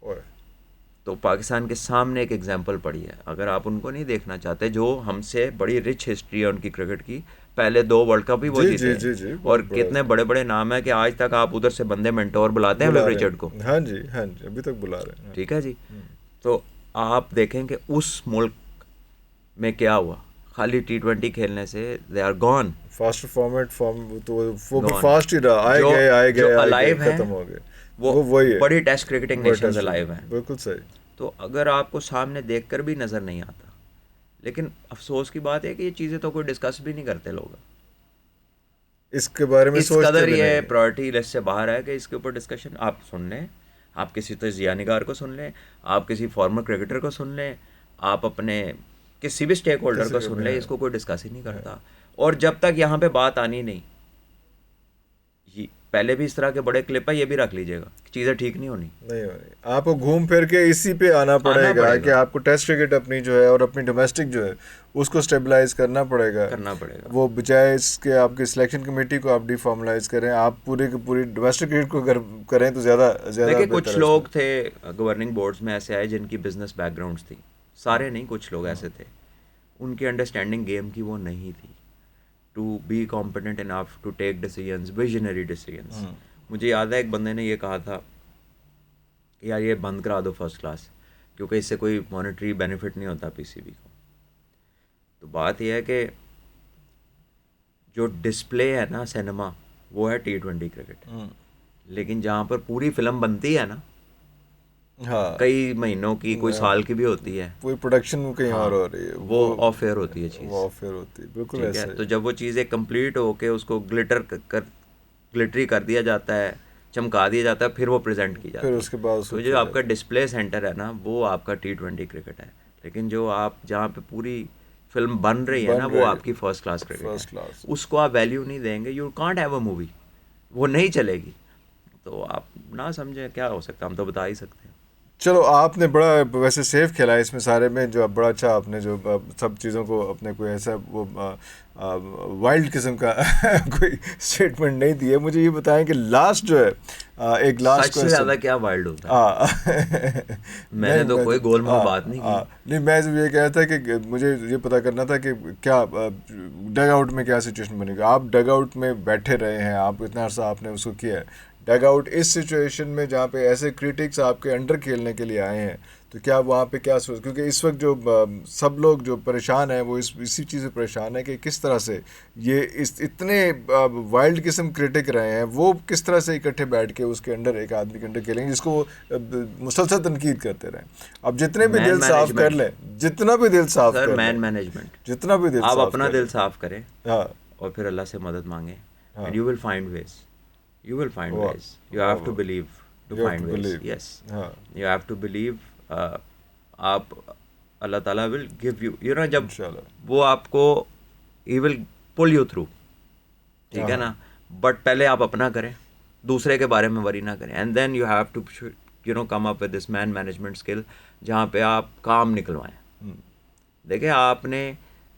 ओए, तो पाकिस्तान के सामने एक एग्जांपल पड़ी है, अगर आप उनको नहीं देखना चाहते, जो हमसे बड़ी रिच हिस्ट्री है उनकी क्रिकेट की, पहले 2 वर्ल्ड कप भी वो जी जीते जी हैं। जी जी, और बहुत बड़ा कितने बड़े बड़े नाम है कि आज तक आप उधर से बंदे मेंटोर बुलाते हैं बुला विव रहे रिचर्ड को। हैं। हाँ जी हाँ जी, अभी तक बुला रहे हैं। ठीक है जी, तो आप देखें कि उस मुल्क में क्या हुआ, खाली T20 खेलने से they are gone. Fast format form तो वो भी Gone. फास्ट ही रहा, आए जो गए आए जो गए आए गए, अलाइव हैं खत्म हो गए। वो वही है, बड़ी टेस्ट क्रिकेटिंग बड़ा नेशंस टेस्ट अलाइव हैं। बिल्कुल सही। तो अगर आपको सामने देखकर भी नज़र नहीं आता, लेकिन अफसोस की बात है कि ये चीज़ें तो कोई डिस्कस भी नहीं करते लोग। इसके बारे में इस सोचते कदर भी नहीं ये है। प्रायोरिटी लिस्ट से बाहर है कि इसके ऊपर डिस्कशन आप सुन लें, आप किसी तजिया निगार को सुन लें, आप किसी फॉर्मर क्रिकेटर को सुन लें, आप अपने किसी भी स्टेक होल्डर किसी को को सुन भी लें, है। इसको कोई डिस्कस ही नहीं करता। और जब तक यहाँ पे बात आनी नहीं, ये पहले भी इस तरह के बड़े क्लिप है, ये भी रख लीजिएगा, चीज़ें ठीक नहीं होनी। नहीं हो रही, आपको घूम फिर के इसी पे आना पड़ेगा कि आपको टेस्ट क्रिकेट अपनी जो है और अपनी डोमेस्टिक जो है उसको स्टेबलाइज करना पड़ेगा। वो बजाय इसके आपकी सिलेक्शन कमेटी को आप डिफॉर्मलाइज करें, आप पूरी की पूरी डोमेस्टिक क्रिकेट को अगर करें तो ज़्यादा देखिए कुछ लोग थे गवर्निंग बोर्ड्स में ऐसे आए जिनकी बिजनेस बैकग्राउंड्स थी, सारे नहीं, कुछ लोग ऐसे थे, उनकी अंडरस्टैंडिंग गेम की वो नहीं थी to be competent enough to take decisions, visionary decisions. मुझे याद है एक बंदे ने ये कहा था कि यार ये बंद करा दो फर्स्ट क्लास, क्योंकि इससे कोई मॉनेटरी बेनिफिट नहीं होता पीसीबी को। तो बात यह है कि जो डिस्प्ले है ना सिनेमा, वो है T20 क्रिकेट, लेकिन जहाँ पर पूरी फिल्म बनती है ना, हाँ, कई महीनों की, कोई साल की भी होती है, पूरी प्रोडक्शन कहीं और हो रही है, वो ऑफ एयर होती है चीज़, वो ऑफ एयर होती है, बिल्कुल ठीक ऐसा है। ही। तो जब वो चीज़ें कंप्लीट होके उसको ग्लिटरी कर दिया जाता है, चमका दिया जाता है, फिर वो प्रेजेंट की जाती फिर है। उसके बाद तो जो आपका डिस्प्ले सेंटर है ना, वो आपका T20 क्रिकेट है, लेकिन जो आप जहाँ पे पूरी फिल्म बन रही है ना, वो आपकी फर्स्ट क्लास क्रिकेट है। उसको आप वैल्यू नहीं देंगे, you can't have a movie, वो नहीं चलेगी। तो आप ना समझें, क्या हो सकता है, हम तो बता ही सकते हैं। चलो, आपने बड़ा वैसे सेफ खेला है इसमें सारे में, जो बड़ा अच्छा आपने जो सब चीज़ों को अपने कोई ऐसा वो वाइल्ड किस्म का कोई स्टेटमेंट नहीं दिया। मुझे ये बताएं कि लास्ट जो है एक लास्ट सच से ज़्यादा क्या वाइल्ड होता है? मैंने तो कोई गोलमाल बात नहीं की। नहीं, मैं ये कह रहा था कि मुझे ये पता करना था कि क्या डग आउट में क्या सिचुएशन बनेगी। आप डग आउट में बैठे रहे हैं, आप इतना अर्सा आपने उसको किया है डग आउट, इस सिचुएशन में जहाँ पे ऐसे क्रिटिक्स आपके अंडर खेलने के लिए आए हैं, तो क्या वहाँ पे क्या सोच, क्योंकि इस वक्त जो सब लोग जो परेशान हैं वो इसी चीज़ से परेशान है कि किस तरह से ये इतने वाइल्ड किस्म क्रिटिक रहे हैं, वो किस तरह से इकट्ठे बैठ के उसके अंडर एक आदमी के अंडर खेलेंगे जिसको मुसलसल तनकीद करते रहें। अब जितने भी दिल साफ कर लें, जितना भी दिल साफ कर मैन मैनेजमेंट, जितना भी दिल आप साफ अपना दिल साफ करें, हाँ, और फिर अल्लाह से मदद मांगे, and you will find ways, you will find ways, you have to believe, to You have find to ways. believe. Yes, हाँ you have to believe. आप अल्लाह ताला will give you, you know, जब इंशाल्लाह. वो आपको he will pull you through, ठीक है हाँ. ना. बट पहले आप अपना करें, दूसरे के बारे में वरी ना करें. And then you have to you know come up with this man management skill, जहाँ पे आप काम निकलवाएं. देखिए,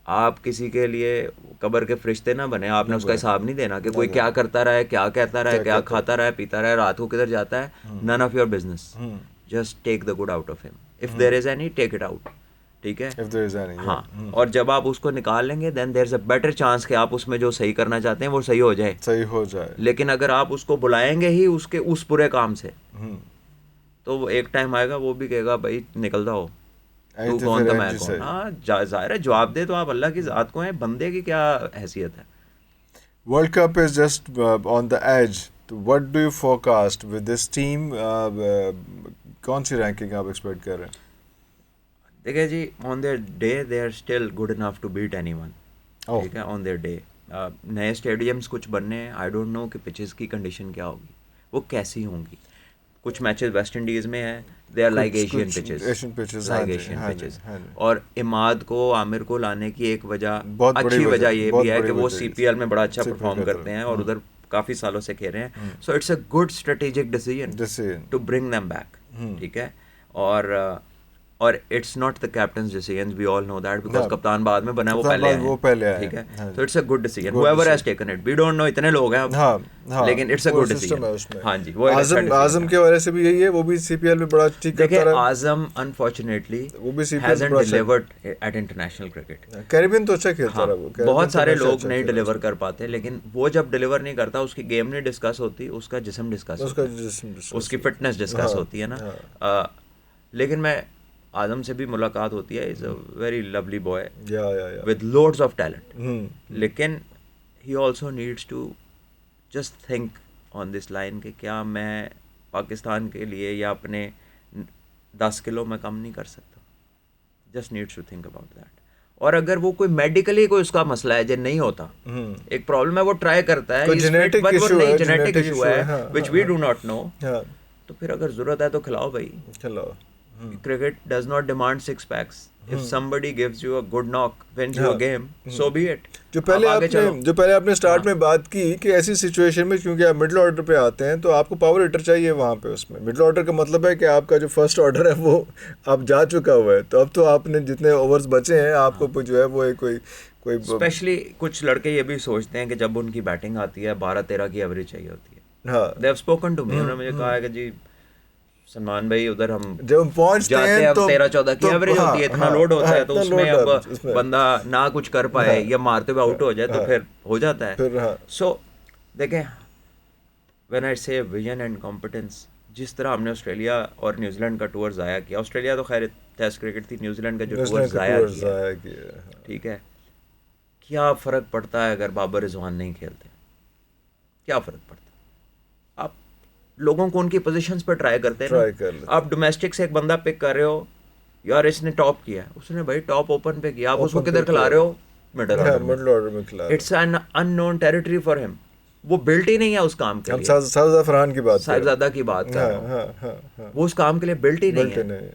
आप किसी के लिए कब्र के फरिश्ते ना बने. आपने उसका हिसाब नहीं देना कि कोई क्या करता रहा है, क्या कहता रहा है, क्या खाता रहा है, पीता रहा है, रात को किधर जाता है. None of your business. Just take the good out of him. If there is any, take it out. ठीक है. If there is any, yeah. हाँ. और जब आप उसको निकाल लेंगे, then there is a better chance कि आप उसमें जो सही करना चाहते हैं वो सही हो जाए. सही हो जाए. लेकिन अगर आप उसको बुलाएंगे ही उसके उस बुरे काम से, तो वो एक टाइम आएगा वो भी कहेगा भाई निकल जाओ, तू तो कौन फिर था मैं एंड कौन. सही. हाँ, जाहिर है जवाब दे तो आप अल्लाह की ज़ात को हैं, बंदे की क्या हैसियत है. World Cup is just on the edge. What do you forecast with this team? कौन सी रैंकिंग आप एक्सपेक्ट कर रहे हैं? देखिए जी, on their day they are still good enough to beat anyone. Oh. ठीक है, ऑन देयर डे. नए स्टेडियम्स कुछ बनने हैं. आई डोंट नो कि पिचेस की कंडीशन क्या होगी, वो कैसी होंगी. कुछ मैचेस वेस्ट इंडीज़ में हैं, they are like Asian pitches. Asian pitches. Like Asian pitches. और इमाद को, आमिर को लाने की एक वजह, बहुत बड़ी अच्छी वजह, वजह ये बहुत भी है बड़ी कि वो वजह है. सीपीएल में बड़ा अच्छा CPL परफॉर्म करते करते हैं. हैं और उधर काफ़ी सालों से खेल रहे हैं. So it's a good strategic decision Decision. To bring them back. ठीक है. और it's not the captain's decision, we all know that, because हाँ. कप्तान बाद में बना, वो कप्तान पहले बाद वो पहले आए. आए. ठीक है. हाँ. तो it's a good decision, Good whoever has decision. taken it. We don't know, इतने लोग हैं अब. हाँ. लेकिन इट्स अ वो गुड system डिसीजन. है उसमें. हाँ जी, वो एक अच्छा decision आजम है. के वजह से भी यही है, वो भी सीपीएल में बड़ा ठीक करता देखिए, रहा. आजम अनफॉर्चुनेटली वो भी CPL hasn't में बड़ा अच्छा- delivered at international cricket. Caribbean तो अच्छा खेलता हाँ, रहा. वो कैरिबियन बहुत तो सारे हमेशा लोग अच्छा नहीं खेला. डिलीवर कर पाते, लेकिन वो जब डिलीवर नहीं करता, उसकी गेम नहीं डिस्कस होती, उसका जिस्म डिस्कस उसका होता है, जिस्म उसकी फिटनेस डिस्कस हाँ, होती है ना. हाँ. लेकिन मैं आजम से भी मुलाकात होती है. Is a very lovely boy या विद लोड्स ऑफ टैलेंट. लेकिन he also needs to just think on this line कि क्या मैं पाकिस्तान के लिए या अपने 10 किलो में कम नहीं कर सकता. Just needs to think about that. और अगर वो कोई मेडिकली कोई उसका मसला है जो नहीं होता, एक प्रॉब्लम है, वो ट्राई करता है, कोई genetic issue है, जेनेटिक genetic इशू issue है, है हाँ, which we do not know, तो फिर अगर जरूरत है तो खिलाओ भाई. चलो. Cricket does not demand six packs. If somebody gives you a good knock, wins you a game, so be it. जो पहले आप आगे चलो. आपने स्टार्ट में बात की कि ऐसी सिचुएशन में, क्योंकि आप मिडिल ऑर्डर पे आते हैं, तो आपको पावर हिटर चाहिए वहाँ पे. उसमें मिडिल ऑर्डर का मतलब है कि आपका जो फर्स्ट ऑर्डर है वो आप जा चुका हुआ है. तो अब तो आपने जितने ओवर्स बचे हैं, आपको जो है वो कोई स्पेशली कुछ लड़के ये भी सोचते हैं कि जब उनकी बैटिंग आती है 12-13 की एवरेज चाहिए होती है. हाँ. They have spoken to me. उन्होंने मुझे कहा है कि जी सलमान भाई, उधर हम जब हम पहुंचते जाते हैं हैं, तो 13-14 की एवरेज होती है, इतना लोड होता है, तो इतना उसमें load अब उसमें. बंदा ना कुछ कर पाए या मारते हुए आउट हो जाए तो फिर हो जाता है. फिर हाँ. सो देखें, व्हेन आई से विजन एंड कॉम्पिटेंस, जिस तरह हमने ऑस्ट्रेलिया और न्यूजीलैंड का टूर ज़ाया किया, ऑस्ट्रेलिया तो खैर टेस्ट क्रिकेट थी, न्यूजीलैंड का जो टूर ज़ाया किया, ठीक है, क्या फ़र्क पड़ता है अगर बाबर रिजवान नहीं खेलते? क्या फ़र्क पड़ता? आप लोगों को उनकी पोजीशंस पर ट्राई करते हैं. आप डोमेस्टिक से एक बंदा पिक कर रहे हो, यार इसने टॉप किया, उसने भाई टॉप ओपन पे किया, आप उसको किधर खिला रहे हो? मिडिल ऑर्डर में खिला. It's an unknown territory for him. वो बिल्ट ही नहीं है उस काम के लिए. साहिबजादा फरहान की बात, साहिबजादा की बात कर रहा हूं. वो उस काम के लिए बिल्ट ही नहीं है.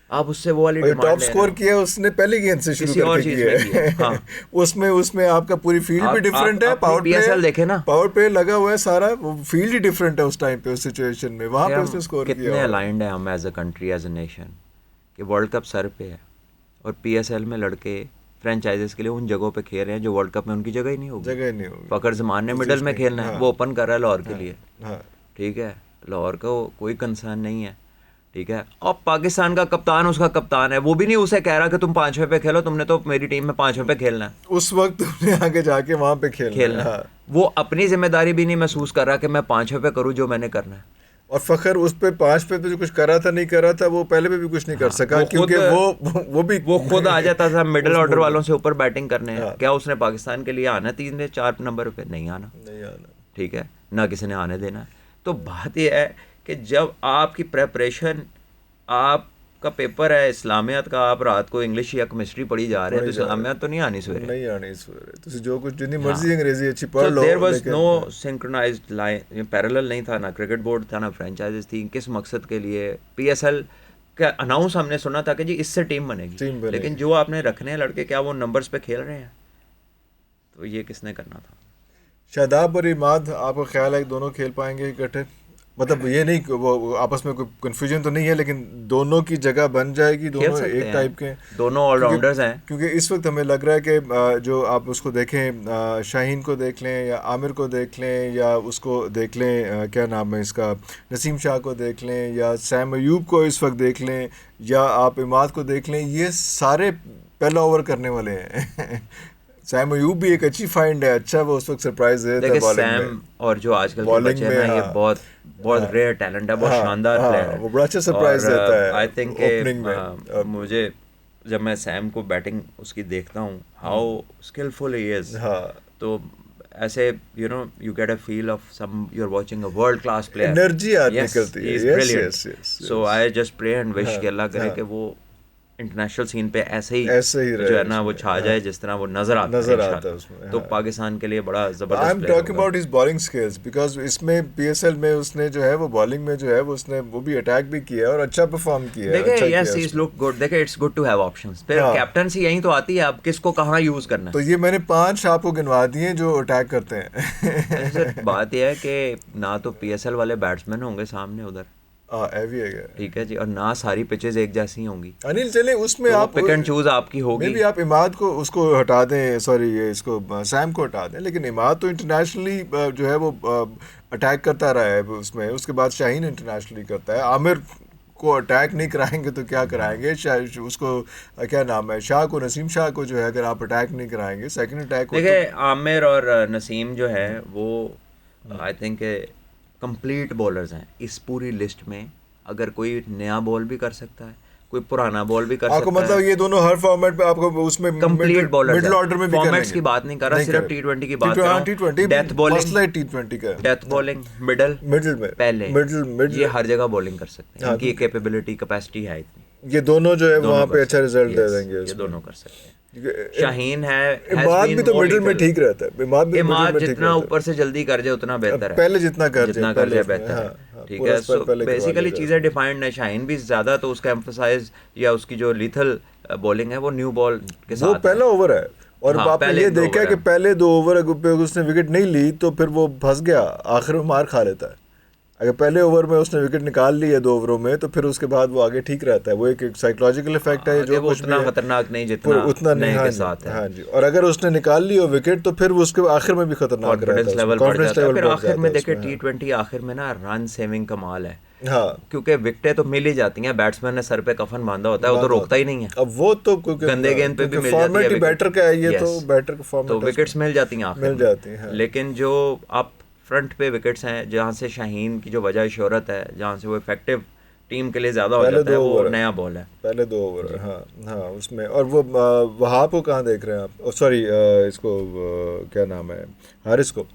आप उससे वो वाली डिमांड टॉप स्कोर किया उसने पहली गेंद से शुरू करके किया है. हाँ. उसमें आपका पूरी फील्ड भी डिफरेंट है. पावर पीएसएल देखे ना, पावर प्ले लगा हुआ है सारा, वो फील्ड ही डिफरेंट है उस टाइम पे, उस सिचुएशन में. वहां पे उसने स्कोर किया. कितने अलाइंड है हम as a country, as a nation, कि वर्ल्ड कप सर पे है और पीएसएल में लड़के फ्रेंचाइजेस के लिए उन जगहों पे खेल रहे हैं जो वर्ल्ड कप में उनकी जगह ही नहीं होगी. फकर जमान ने मिडल में खेलना है, वो ओपन कर रहा है लाहौर के लिए. ठीक है, लाहौर का कोई कंसर्न नहीं है. ठीक है. और पाकिस्तान का कप्तान उसका कप्तान है, वो भी नहीं उसे कह रहा कि तुम 5वें पे खेलो, तुमने तो मेरी टीम में 5वें पे खेलना है. उस वक्त तुमने आगे जाके वहां पे खेलना है. वो अपनी जिम्मेदारी भी नहीं महसूस कर रहा कि मैं 5वें पे करूं जो मैंने करना है. और फखर उस पे 5 पे जो कुछ करा था नहीं करा था, वो पहले पे भी कुछ नहीं कर सका, क्योंकि वो खुद आ जाता था मिडिल ऑर्डर वालों से ऊपर बैटिंग करने. क्या उसने पाकिस्तान के लिए आना 3-4 नंबर पे? नहीं आना. ठीक है, ना किसी ने आने देना. तो बात यह है कि जब आपकी प्रेपरेशन, आप आपका पेपर है इस्लामियात का, आप रात को इंग्लिश या केमिस्ट्री पढ़ी जा रहे हैं, तो इस्लामियात तो नहीं आनी सवेरे, नहीं आनी सवेरे, तो जो कुछ जितनी मर्जी अंग्रेजी अच्छी पढ़ सो लो, देयर वाज लेकिन नो सिंक्रोनाइज्ड लाइन, पैरेलल नहीं था, ना क्रिकेट बोर्ड था, ना फ्रेंचाइजेस थी। किस मकसद के लिए? पीएसएल का अनाउंस हमने सुना था कि जी इससे टीम बनेगी, लेकिन जो आपने रखने हैं लड़के, क्या वो नंबर्स पे खेल रहे हैं? तो ये किसने करना था? शादाब और इमाद, आपका ख्याल है कि दोनों खेल पाएंगे इकट्ठे? मतलब ये नहीं कि वो आपस में कोई कन्फ्यूजन तो नहीं है, लेकिन दोनों की जगह बन जाएगी, खेल दोनों सकते एक हैं, टाइप के, दोनों ऑलराउंडर्स हैं। क्योंकि इस वक्त हमें लग रहा है कि जो आप उसको देखें, शाहीन को देख लें या आमिर को देख लें या उसको देख लें, क्या नाम है इसका, नसीम शाह को देख लें या सैम अयूब को इस वक्त देख लें या आप इमाद को देख लें, ये सारे पहला ओवर करने वाले हैं। सैम अयूब भी एक अच्छी फाइंड है, अच्छा वो उस वक्त सरप्राइज दे देता है बॉलिंग में। सैम और जो आजकल के बॉलिंग बच्चे में, हैं ना, ये हाँ, बहुत बहुत रेयर टैलेंट है, बहुत शानदार प्लेयर है, वो बड़ा अच्छा सरप्राइज देता है आई थिंक ओपनिंग में। मुझे जब मैं सैम को बैटिंग उसकी देखता हूँ, हाउ स्किलफुल ही इज, तो ऐसे you get a feel of you're watching a world class player, energy आती yes, निकलती है, he is yes, brilliant, yes, yes, so I just pray and wish हाँ, कि अल्लाह करे हाँ, कि वो इंटरनेशनल सीन पे ऐसे ही रहे जो है ना वो उसमें, छा जाए जिस तरह वो नजर आता है इंशाल्लाह। उसमें, तो हाँ। पाकिस्तान के लिए बड़ा आई जबरदस्त एम प्लेयर टॉकिंग होगा। About his bowling skills, because इसमें पीएसएल में उसने जो है वो बॉलिंग में जो है वो उसने वो भी अटैक भी किया और अच्छा परफॉर्म किया है, देखिए अच्छा यस किया ही उसने। लुक गुड, देखिए it's good to have options, फिर हाँ। कैप्टनसी यही तो आती है, अब किसको कहाँ यूज करना तो है। ये मैंने 5 आपको गिनवा दिए जो अटैक करते हैं। सर बात यह है कि ना तो पीएसएल वाले बैट्समैन होंगे सामने उधर, हैवी है क्या? ठीक है जी, और ना सारी पिचेज एक जैसी होंगी, अनिल चले उसमें तो आप पिक एंड चूज आपकी होगी। मे भी आप इमाद को उसको हटा दें, सॉरी ये इसको सैम को हटा दें, लेकिन इमाद तो इंटरनेशनली जो है वो अटैक करता रहा है उसमें, उसके बाद शाहीन इंटरनेशनली करता है। आमिर को अटैक नहीं कराएंगे तो क्या कराएंगे? उसको क्या नाम है, शाह को, नसीम शाह को जो है अगर आप अटैक नहीं कराएंगे सेकंड अटैक को, देखिए आमिर और नसीम जो है वो आई थिंक कंप्लीट बॉलर्स हैं इस पूरी लिस्ट में। अगर कोई नया बॉल भी कर सकता है, कोई पुराना बॉल भी कर आपको सकता मतलब है, ये दोनों हर फॉर्मेट पे आपको उसमें कंप्लीट बॉलर मिडिल ऑर्डर में भी कर फॉर्मेट्स लेंगे। की बात नहीं कर रहा, सिर्फ टी20 की बात कर रहा हूँ। टी20 डेथ बॉलिंग, मसला है टी20 का, डेथ बॉलिंग, मिडल में पहले मिडिल ये हर जगह बॉलिंग कर सकते हैं, हाँ, इनकी कैपेबिलिटी कैपेसिटी है इतनी, ये दोनों जो है दोनों वहाँ कर पे अच्छा सकते हैं, रिजल्ट दे yes, देंगे ये उसमें। दोनों कर सकते हैं। शाहीन है, इमाद भी तो मिडिल में ठीक रहता है, इमाद जितना ऊपर से जल्दी कर जाए उतना बेहतर है, पहले जितना कर जाए बेहतर है, ठीक है। सो बेसिकली चीज़ें डिफाइंड है, शाहीन भी ज़्यादा तो उसका एम्फसाइज या उसकी जो लीथल बॉलिंग है वो न्यू बॉल के साथ वो पहला ओवर है, और हाँ, आपने ये देखा कि पहले 2 ओवर पे उसने विकेट नहीं ली तो फिर वो फंस गया, आखिर में मार खा लेता है। अगर पहले ओवर में उसने विकेट निकाल ली है 2 ओवरों में तो फिर उसके बाद वो आगे ठीक रहता है, वो एक साइकोलॉजिकल इफेक्ट है, जो कुछ उतना खतरनाक नहीं जितना उतना नहीं, के साथ है। हाँ जी, और अगर उसने निकाल ली हो विकेट तो फिर उसके आखिर में भी खतरनाक कॉन्फिडेंस लेवल बढ़ जाता है। फिर आखिर में देखिए टी20 आखिर में ना रन सेविंग कमाल है, हाँ, क्योंकि विकेटें तो मिल ही जाती हैं, बैट्समैन ने सर पे कफन बांधा होता है, वो तो रोकता ही नहीं है। अब वो तो गंदे गेंद पे भी मिल जाती है, बैटर का है ये, तो बैटर का फॉर्मेट, तो विकेट्स मिल जाती हैं आखिर मिल जाती हैं। लेकिन जो आप फ्रंट पे विकेट्स हैं, जहाँ से शाहीन की जो वजह शोहरत है, जहाँ से वो इफेक्टिव टीम के लिए ज़्यादा हो जाता है, वो नया बॉल है, पहले 2 ओवर, हाँ उसमें। और वो वहाब को कहाँ देख रहे हैं आप? सॉरी इसको क्या नाम है, हारिस को?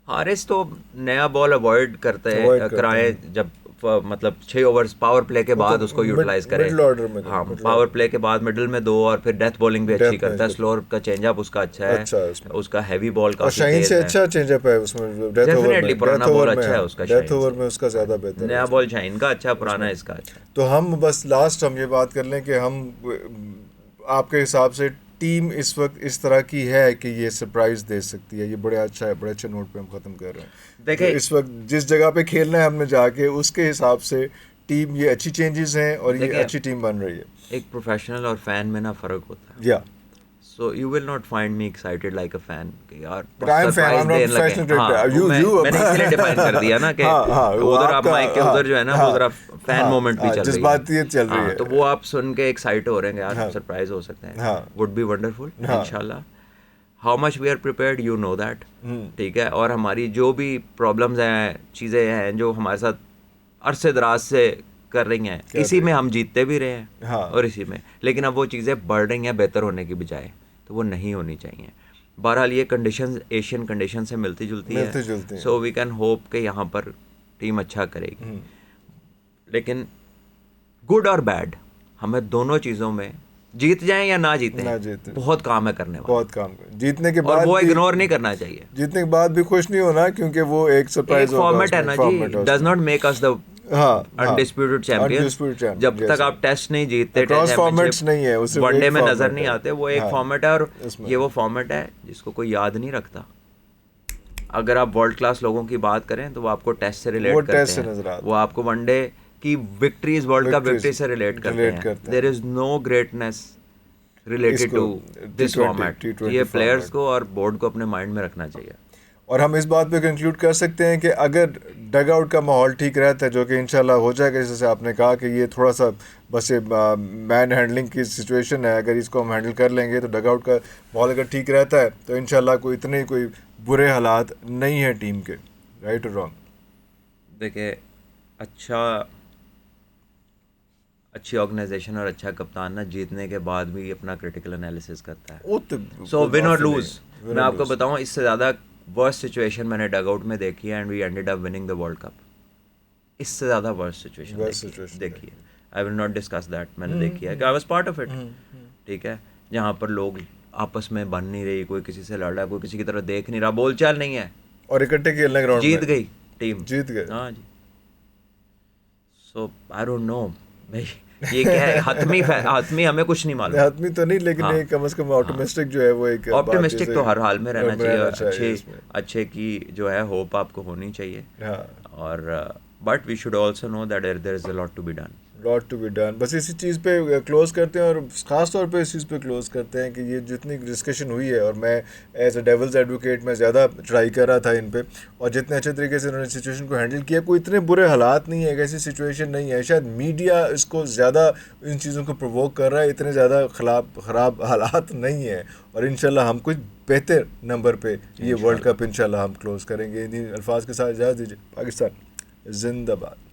हारिस तो नया बॉल अवॉइड कराए जब मतलब 6 ओवर्स पावर प्ले के बाद उसको यूटिलाइज करें, मिडिल ऑर्डर में, हाँ पावर प्ले के बाद मिडिल में 2 और फिर डेथ बॉलिंग भी अच्छी करता है, स्लोअर का चेंजअप उसका अच्छा है, उसका हैवी बॉल काफी शाहीन से अच्छा चेंजअप है उसमें, डेथ ओवर में पुराना बॉल अच्छा है उसका, डेथ ओवर में उसका ज्यादा बेहतर है, नया बॉल शाहीन का अच्छा, पुराना इसका अच्छा। तो हम बस लास्ट हम ये बात कर लें कि हम आपके हिसाब से टीम इस वक्त इस तरह की है कि ये सरप्राइज दे सकती है, ये बड़े अच्छा है, बड़े अच्छे नोट पे हम ख़त्म कर रहे हैं। देखिए इस वक्त जिस जगह पे खेलना है हमने जाके, उसके हिसाब से टीम ये अच्छी चेंजेस हैं और ये अच्छी टीम बन रही है। एक प्रोफेशनल और फैन में ना फ़र्क होता है, या So you will not find me excited like a fan कि यार सरप्राइज देने लगे। हाँ, मैंने इसलिए डिफाइन कर दिया ना कि उधर आप माइक के उधर जो है ना वो जरा फैन मोमेंट भी चल रही है, जज्बाती चल रही है, तो वो आप सुन के एक्साइट हो रहे हैं यार सरप्राइज हो सकते हैं, वुड बी वंडरफुल इंशाल्लाह। How much we are prepared you know that, ठीक है। और हमारी जो भी प्रॉब्लम्स हैं, चीज़ें हैं जो हमारे साथ अरसे दराज से कर रही हैं, इसी में हम जीतते भी रहे हैं और इसी में, लेकिन अब वो चीज़ें बढ़ रही हैं बेहतर होने की बजाय, तो वो नहीं होनी चाहिए। बहरहाल ये कंडीशंस एशियन कंडीशन से मिलती जुलती है, सो वी कैन होप कि यहाँ पर टीम अच्छा करेगी, लेकिन गुड और बैड, हमें दोनों चीज़ों में जीत जाएं या ना जीतें बहुत काम है करने वाला, बहुत काम जीतने के और बाद वो भी, इग्नोर नहीं करना चाहिए। जीतने के बाद भी खुश नहीं होना, क्योंकि वो एक सरप्राइज होगा, फॉर्मेट है ना जी, does not make us the undisputed champions. जब तक आप टेस्ट नहीं जीतते, क्रॉस फॉर्मेट्स नहीं है, उसे वनडे में नजर नहीं आते, वो एक फॉर्मेट है, और इसमें ये वो फॉर्मेट है जिसको कोई याद नहीं रखता। अगर आप वर्ल्ड क्लास लोगों की बात करें तो वो आपको टेस्ट से रिलेट करते हैं, वो आपको वनडे की विक्ट्रीज, वर्ल्ड कप विक्ट्री से रिलेट करते हैं। There is no greatness related to this format. ये प्लेयर्स को और बोर्ड को अपने माइंड में रखना चाहिए। और हम इस बात पे कंक्लूड कर सकते हैं कि अगर डग आउट का माहौल ठीक रहता है, जो कि इंशाल्लाह हो जाएगा, जैसे आपने कहा कि ये थोड़ा सा बस ये मैन हैंडलिंग की सिचुएशन है, अगर इसको हम हैंडल कर लेंगे तो डग आउट का माहौल अगर ठीक रहता है तो इंशाल्लाह कोई बुरे हालात नहीं है टीम के। राइट और रॉन्ग? देखिए, अच्छी ऑर्गेनाइजेशन और अच्छा कप्तान ना जीतने के बाद भी अपना क्रिटिकल एनालिसिस करता है। सो विन और लूज, मैं आपको बताऊं, इससे ज़्यादा वर्स्ट सिचुएशन मैंने डग आउट में देखी है, and we ended up winning the world cup. इससे ज़्यादा वर्स्ट सिचुएशन देखी है। I will not discuss that, मैंने देखी है, I was part of it. ठीक है, जहाँ पर लोग आपस में बन नहीं रही, कोई किसी से लड़ रहा है, कोई किसी की तरफ देख नहीं रहा, बोलचाल नहीं है, और इकट्ठे खेलने ग्राउंड में जीत गई टीम, जीत गए। हाँ जी। सो आई डोंट नो भाई, ये क्या है, हतमी हमें कुछ नहीं मालूम, हतमी तो नहीं, लेकिन एक कम से कम ऑप्टिमिस्टिक जो है वो एक ऑप्टिमिस्टिक तो हर हाल में रहना चाहिए, और अच्छे की जो है होप आपको होनी चाहिए। और but we should also know that there is a lot to be done. बस इसी चीज़ पे क्लोज करते हैं, और ख़ास तौर पे इस चीज़ पे क्लोज करते हैं कि ये जितनी डिस्कशन हुई है, और मैं एज अ डेविल्स एडवोकेट मैं ज़्यादा ट्राई कर रहा था इन पे, और जितने अच्छे तरीके से उन्होंने सिचुएशन को हैंडल किया, कोई इतने बुरे हालात नहीं है, एक ऐसी सिचुएशन नहीं है। शायद मीडिया इसको ज़्यादा इन चीज़ों को प्रोवोक कर रहा है, इतने ज़्यादा ख़राब हालात नहीं है, और इंशाल्लाह हम कुछ बेहतर नंबर पे ये वर्ल्ड कप इंशाल्लाह हम क्लोज करेंगे। इन्हीं अल्फाज के साथ इजाज़त दीजिए। पाकिस्तान जिंदाबाद।